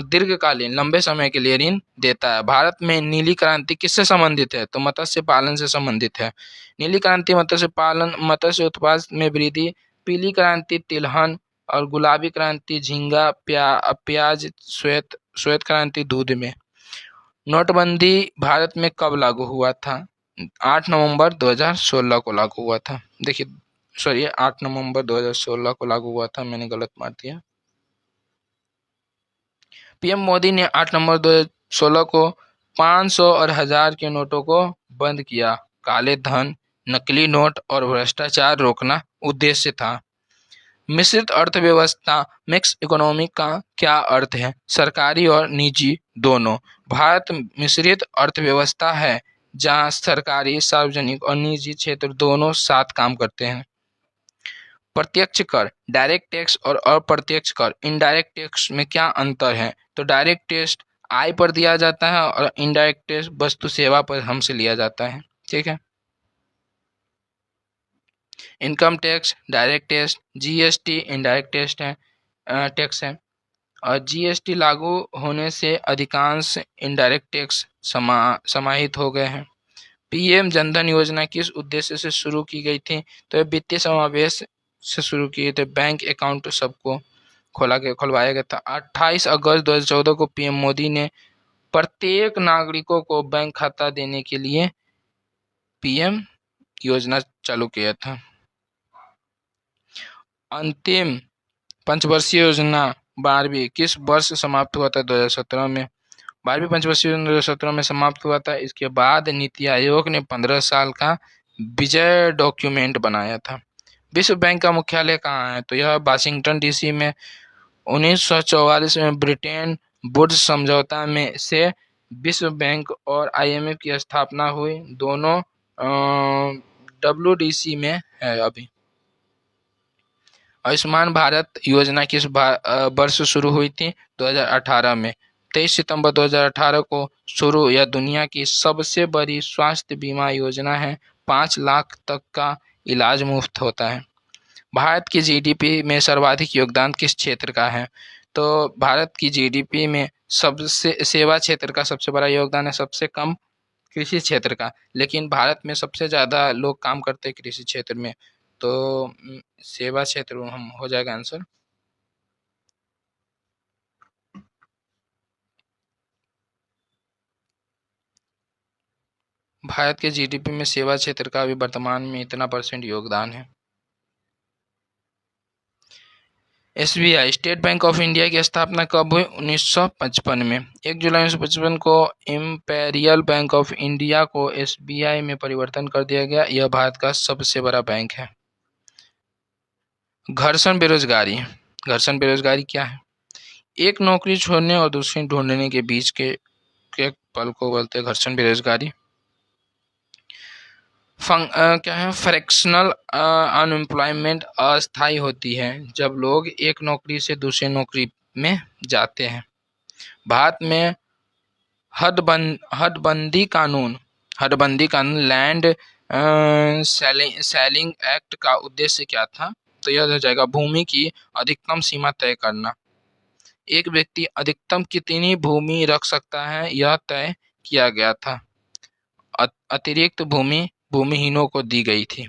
दीर्घकालीन लंबे समय के लिए ऋण देता है। भारत में नीली क्रांति किससे संबंधित है? तो मत्स्य पालन से संबंधित है। नीली क्रांति मत्स्य पालन, मत्स्य उत्पाद में वृद्धि, पीली क्रांति तिलहन और गुलाबी क्रांति झींगा, प्याज, श्वेत क्रांति दूध में। नोटबंदी भारत में कब लागू हुआ था? 8 नवंबर 2016 को लागू हुआ था। देखिए 8 नवंबर 2016 को लागू हुआ था, मैंने गलत मार दिया। पीएम मोदी ने 8 नवंबर 2016 को 500 और 1000 के नोटों को बंद किया। काले धन, नकली नोट और भ्रष्टाचार रोकना उद्देश्य था। मिश्रित अर्थव्यवस्था, मिक्स इकोनॉमी का क्या अर्थ है? सरकारी और निजी दोनों। भारत मिश्रित अर्थव्यवस्था है जहां सरकारी, सार्वजनिक और निजी क्षेत्र दोनों साथ काम करते हैं। प्रत्यक्ष कर, डायरेक्ट टैक्स और अप्रत्यक्ष कर, इनडायरेक्ट टैक्स में क्या अंतर है? तो डायरेक्ट टैक्स आय पर दिया जाता है और इनडायरेक्ट टैक्स वस्तु सेवा पर हमसे लिया जाता है। ठीक है। Income tax direct tax, GST indirect tax है और जीएसटी लागू होने से अधिकांश इनडायरेक्ट टैक्स समाहित हो गए हैं। पीएम जनधन योजना किस उद्देश्य से शुरू की गई थी? तो ये वित्तीय समावेश से शुरू किए थे। बैंक अकाउंट सबको खुलवाया गया था। 28 अगस्त 2014 को पीएम मोदी ने प्रत्येक नागरिकों को बैंक खाता देने के लिए पीएम योजना चालू किया था। अंतिम पंचवर्षीय योजना 12वीं किस वर्ष समाप्त हुआ था? 2017 में। 12वीं पंचवर्षीय योजना 2017 में समाप्त हुआ था। इसके बाद नीति आयोग ने 15 साल का विजय डॉक्यूमेंट बनाया था। विश्व बैंक का मुख्यालय कहाँ है? तो यह वाशिंगटन डीसी में। 1944 में ब्रिटेन वुड्स समझौता में से विश्व बैंक और आईएमएफ की स्थापना हुई। दोनों डब्ल्यूडीसी में है अभी। आयुष्मान भारत योजना किस वर्ष शुरू हुई थी? 2018 में। 23 सितंबर 2018 को शुरू। यह दुनिया की सबसे बड़ी स्वास्थ्य बीमा योजना है। 5 लाख तक का इलाज मुफ्त होता है। भारत की जीडीपी में सर्वाधिक योगदान किस क्षेत्र का है? तो भारत की जीडीपी में सबसे सेवा क्षेत्र का सबसे बड़ा योगदान है, सबसे कम कृषि क्षेत्र का। लेकिन भारत में सबसे ज़्यादा लोग काम करते हैं कृषि क्षेत्र में, तो सेवा क्षेत्र हम हो जाएगा आंसर। भारत के जीडीपी में सेवा क्षेत्र का अभी वर्तमान में इतना % योगदान है। SBI state bank of India की स्थापना कब हुई? 1955 में। 1 जुलाई 1955 को इम्पेरियल बैंक ऑफ इंडिया को एसबीआई में परिवर्तन कर दिया गया। यह भारत का सबसे बड़ा बैंक है। घर्षण बेरोजगारी। घर्षण बेरोजगारी क्या है? एक नौकरी छोड़ने और दूसरी ढूंढने के बीच के पल को बोलते हैं घर्षण बेरोजगारी। क्या है? फ्रैक्शनल अनएम्प्लॉयमेंट अस्थायी होती है जब लोग एक नौकरी से दूसरी नौकरी में जाते हैं। भारत में हदबंदी कानून लैंड सेलिंग एक्ट का उद्देश्य क्या था? तो यह हो जाएगा भूमि की अधिकतम सीमा तय करना। एक व्यक्ति अधिकतम कितनी भूमि रख सकता है, यह तय किया गया था। अतिरिक्त भूमि भूमिहीनों को दी गई थी।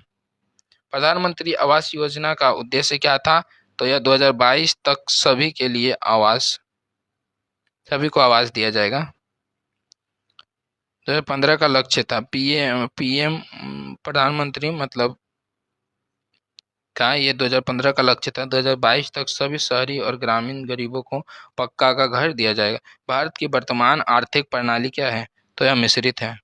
प्रधानमंत्री आवास योजना का उद्देश्य क्या था? तो यह 2022 तक सभी को आवास दिया जाएगा। 2015 का लक्ष्य था। पीएम प्रधानमंत्री मतलब का ये 2015 का लक्ष्य था। 2022 तक सभी शहरी और ग्रामीण गरीबों को पक्का का घर दिया जाएगा। भारत की वर्तमान आर्थिक प्रणाली क्या है? तो यह मिश्रित है।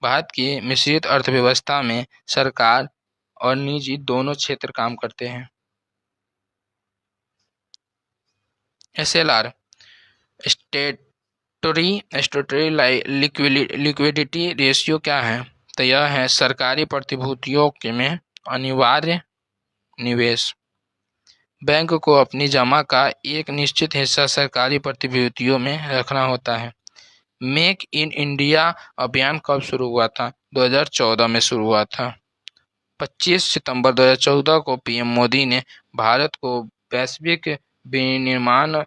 भारत की मिश्रित अर्थव्यवस्था में सरकार और निजी दोनों क्षेत्र काम करते हैं। एसएलआर स्टैट्यूटरी लिक्विडिटी रेशियो क्या है? तो यह है सरकारी प्रतिभूतियों में अनिवार्य निवेश। बैंक को अपनी जमा का एक निश्चित हिस्सा सरकारी प्रतिभूतियों में रखना होता है। मेक इन इंडिया अभियान कब शुरू हुआ था? 2014 में शुरू हुआ था। 25 सितंबर 2014 को पीएम मोदी ने भारत को वैश्विक विनिर्माण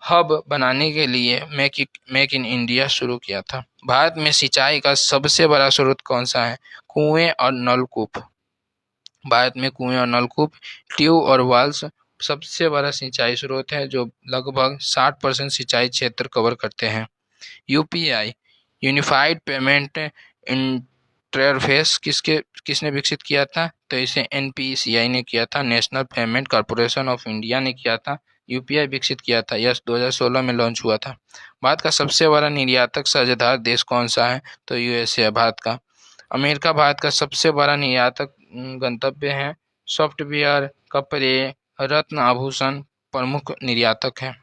हब बनाने के लिए मेक इन इंडिया शुरू किया था। भारत में सिंचाई का सबसे बड़ा स्रोत कौन सा है? कुएं और नलकूप। भारत में कुएं और नलकूप, ट्यूब और वाल्स सबसे बड़ा सिंचाई स्रोत है जो लगभग 60% सिंचाई क्षेत्र कवर करते हैं। यूपीआई यूनिफाइड पेमेंट इंटरफेस किसने विकसित किया था? तो इसे एनपीसीआई ने किया था। National payment corporation of India ने किया था। यूपीआई विकसित किया था? यस, 2016 में लॉन्च हुआ था। भारत का सबसे बड़ा निर्यातक साझेदार देश कौन सा है? तो यूएसए है भारत का। अमेरिका भारत का सबसे बड़ा निर्यातक गंतव्य है। सॉफ्टवेयर, कपड़े, रत्न आभूषण प्रमुख निर्यातक है।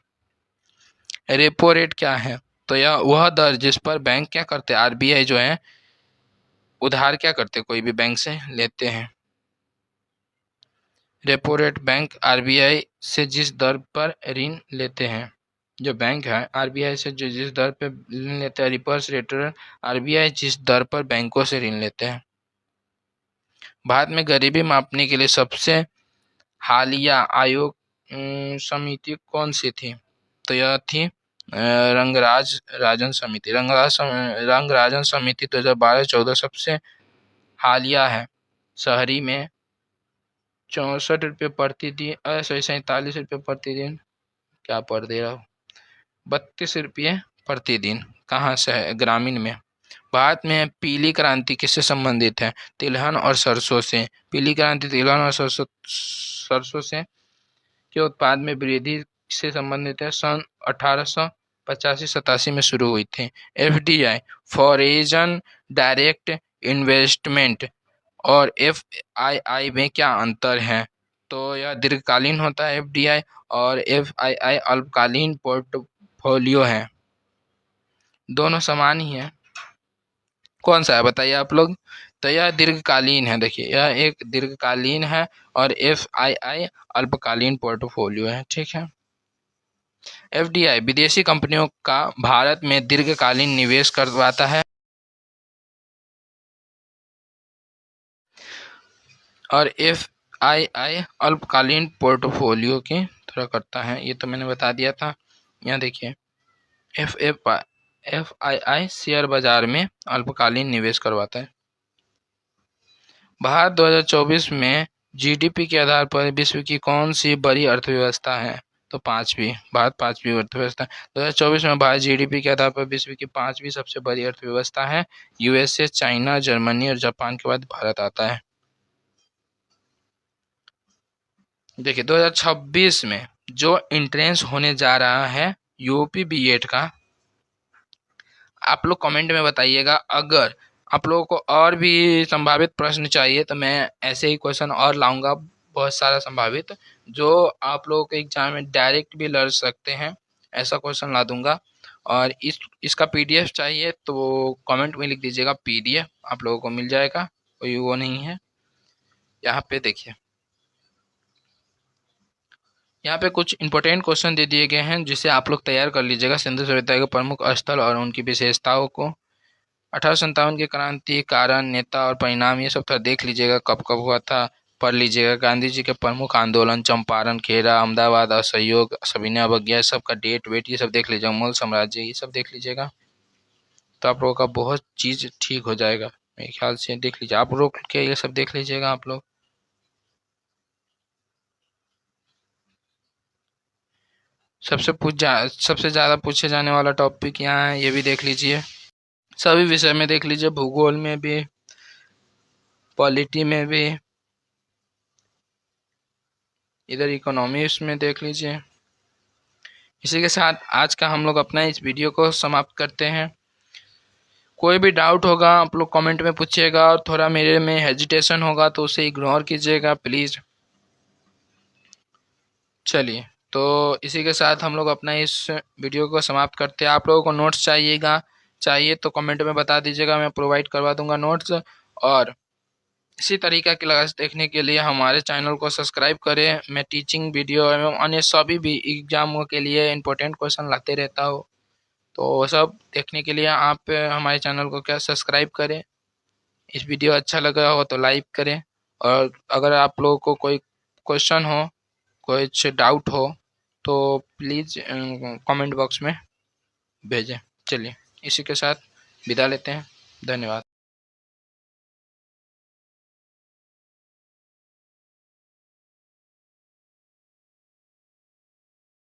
रेपो रेट क्या है? तो यह वह दर जिस पर बैंक क्या करते हैं, आरबीआई जो है उधार क्या करते हैं, कोई भी बैंक से लेते हैं। रेपो रेट बैंक आरबीआई से जिस दर पर ऋण लेते हैं, जो बैंक है आरबीआई से जो जिस दर पर ऋण लेते हैं, रिवर्स रेपो रेट आरबीआई जिस दर पर बैंकों से ऋण लेते हैं। भारत में गरीबी मापने के लिए सबसे हालिया आयोग समिति कौन सी थी? तो यह थी रंगराज राजन समिति। रंगराजन समिति 2012-14 सबसे हालिया है। शहरी में 64 रुपये प्रतिदिन, 47 रुपये प्रतिदिन, क्या पढ़ दे रहा हूँ, 32 रुपये प्रतिदिन। कहाँ से है? ग्रामीण में। भारत में पीली क्रांति किससे संबंधित है? तिलहन और सरसों से। पीली क्रांति तिलहन और सरसों से के उत्पाद में वृद्धि से संबंधित है। सन 1885-87 में शुरू हुई थी। एफडीआई फॉरेन डायरेक्ट इन्वेस्टमेंट और एफआईआई में क्या अंतर है? तो यह दीर्घकालीन होता है एफडीआई, और एफआईआई अल्पकालीन पोर्टफोलियो है। दोनों समान ही है, कौन सा है बताइए आप लोग? तो यह दीर्घकालीन है। देखिए यह एक दीर्घकालीन है और एफआईआई अल्पकालीन पोर्टफोलियो है। ठीक है। एफडीआई विदेशी कंपनियों का भारत में दीर्घकालीन निवेश करवाता है और एफआईआई अल्पकालीन पोर्टफोलियो की तरह करता है। ये तो मैंने बता दिया था। यहाँ देखिए एफआईआई शेयर बाजार में अल्पकालीन निवेश करवाता है। भारत 2024 में जीडीपी के आधार पर विश्व की कौन सी बड़ी अर्थव्यवस्था है? तो पांचवी। भारत पांचवी अर्थव्यवस्था। 2024 में भारत जीडीपी के आधार पर विश्व की पांचवी सबसे बड़ी अर्थव्यवस्था है। यूएसए, चाइना, जर्मनी और जापान के बाद भारत आता है। देखिए 2026 में जो एंट्रेंस होने जा रहा है यूपी बीएड का, आप लोग कमेंट में बताइएगा। अगर आप लोगों को और भी संभावित प्रश्न चाहिए तो मैं ऐसे ही क्वेश्चन और लाऊंगा, बहुत सारा संभावित, जो आप लोगों के एग्जाम में डायरेक्ट भी लड़ सकते हैं, ऐसा क्वेश्चन ला दूंगा। और इसका पीडीएफ चाहिए तो कमेंट में लिख दीजिएगा पीडीएफ, आप लोगों को मिल जाएगा, कोई वो नहीं है। यहाँ पे देखिए, यहाँ पे कुछ इंपॉर्टेंट क्वेश्चन दे दिए गए हैं जिसे आप लोग तैयार कर लीजिएगा। सिंधु सभ्यता के प्रमुख स्थल और उनकी विशेषताओं को, 1857 की क्रांति, कारण, नेता और परिणाम, ये सब थोड़ा देख लीजिएगा, कब कब हुआ था पढ़ लीजिएगा। गांधी जी के प्रमुख आंदोलन, चंपारण, खेड़ा, अहमदाबाद, असहयोग, सविनय अवज्ञा, सब का डेट वेट ये सब देख लीजिएगा। मुगल साम्राज्य, ये सब देख लीजिएगा, तो आप लोगों का बहुत चीज ठीक हो जाएगा मेरे ख्याल से। देख लीजिए आप लोग के, ये सब देख लीजिएगा आप लोग। सबसे ज्यादा पूछे जाने वाला टॉपिक यहाँ है, ये भी देख लीजिए। सभी विषय में देख लीजिए, भूगोल में भी, पॉलिटी में भी, इधर इकोनॉमिक्स में देख लीजिए। इसी के साथ आज का हम लोग अपना इस वीडियो को समाप्त करते हैं। कोई भी डाउट होगा आप लोग कमेंट में पूछिएगा, और थोड़ा मेरे में हेजिटेशन होगा तो उसे इग्नोर कीजिएगा प्लीज़। चलिए, तो इसी के साथ हम लोग अपना इस वीडियो को समाप्त करते हैं। आप लोगों को नोट्स चाहिए तो कमेंट में बता दीजिएगा, मैं प्रोवाइड करवा दूंगा नोट्स। और इसी तरीक़ा की क्लास देखने के लिए हमारे चैनल को सब्सक्राइब करें। मैं टीचिंग वीडियो एवं अन्य सभी भी एग्जामों के लिए इम्पोर्टेंट क्वेश्चन लाते रहता हूँ, तो वो सब देखने के लिए आप हमारे चैनल को क्या सब्सक्राइब करें। इस वीडियो अच्छा लगा हो तो लाइक करें, और अगर आप लोगों को कोई क्वेश्चन हो, कुछ डाउट हो, तो प्लीज़ कमेंट बॉक्स में भेजें। चलिए, इसी के साथ विदा लेते हैं। धन्यवाद।